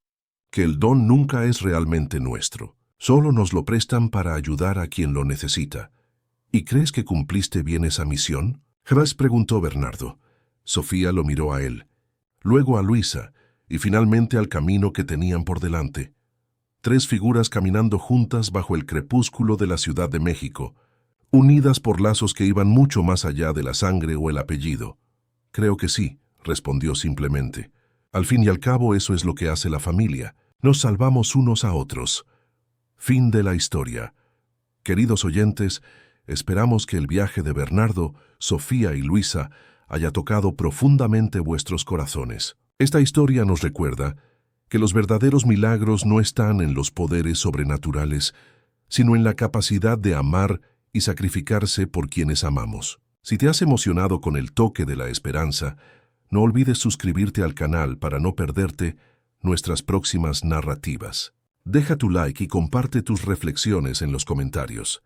Que el don nunca es realmente nuestro. Solo nos lo prestan para ayudar a quien lo necesita. ¿Y crees que cumpliste bien esa misión?, jamás preguntó Bernardo. Sofía lo miró a él, luego a Luisa, y finalmente al camino que tenían por delante. 3 figuras caminando juntas bajo el crepúsculo de la Ciudad de México, unidas por lazos que iban mucho más allá de la sangre o el apellido. Creo que sí, respondió simplemente. Al fin y al cabo eso es lo que hace la familia. Nos salvamos unos a otros. Fin de la historia. Queridos oyentes, esperamos que el viaje de Bernardo, Sofía y Luisa haya tocado profundamente vuestros corazones. Esta historia nos recuerda que los verdaderos milagros no están en los poderes sobrenaturales, sino en la capacidad de amar y sacrificarse por quienes amamos. Si te has emocionado con el toque de la esperanza, no olvides suscribirte al canal para no perderte nuestras próximas narrativas. Deja tu like y comparte tus reflexiones en los comentarios.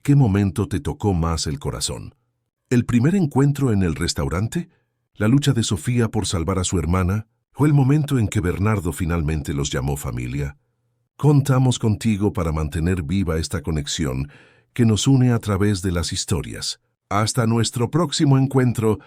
¿Qué momento te tocó más el corazón? ¿El primer encuentro en el restaurante? ¿La lucha de Sofía por salvar a su hermana? ¿O el momento en que Bernardo finalmente los llamó familia? Contamos contigo para mantener viva esta conexión que nos une a través de las historias. Hasta nuestro próximo encuentro.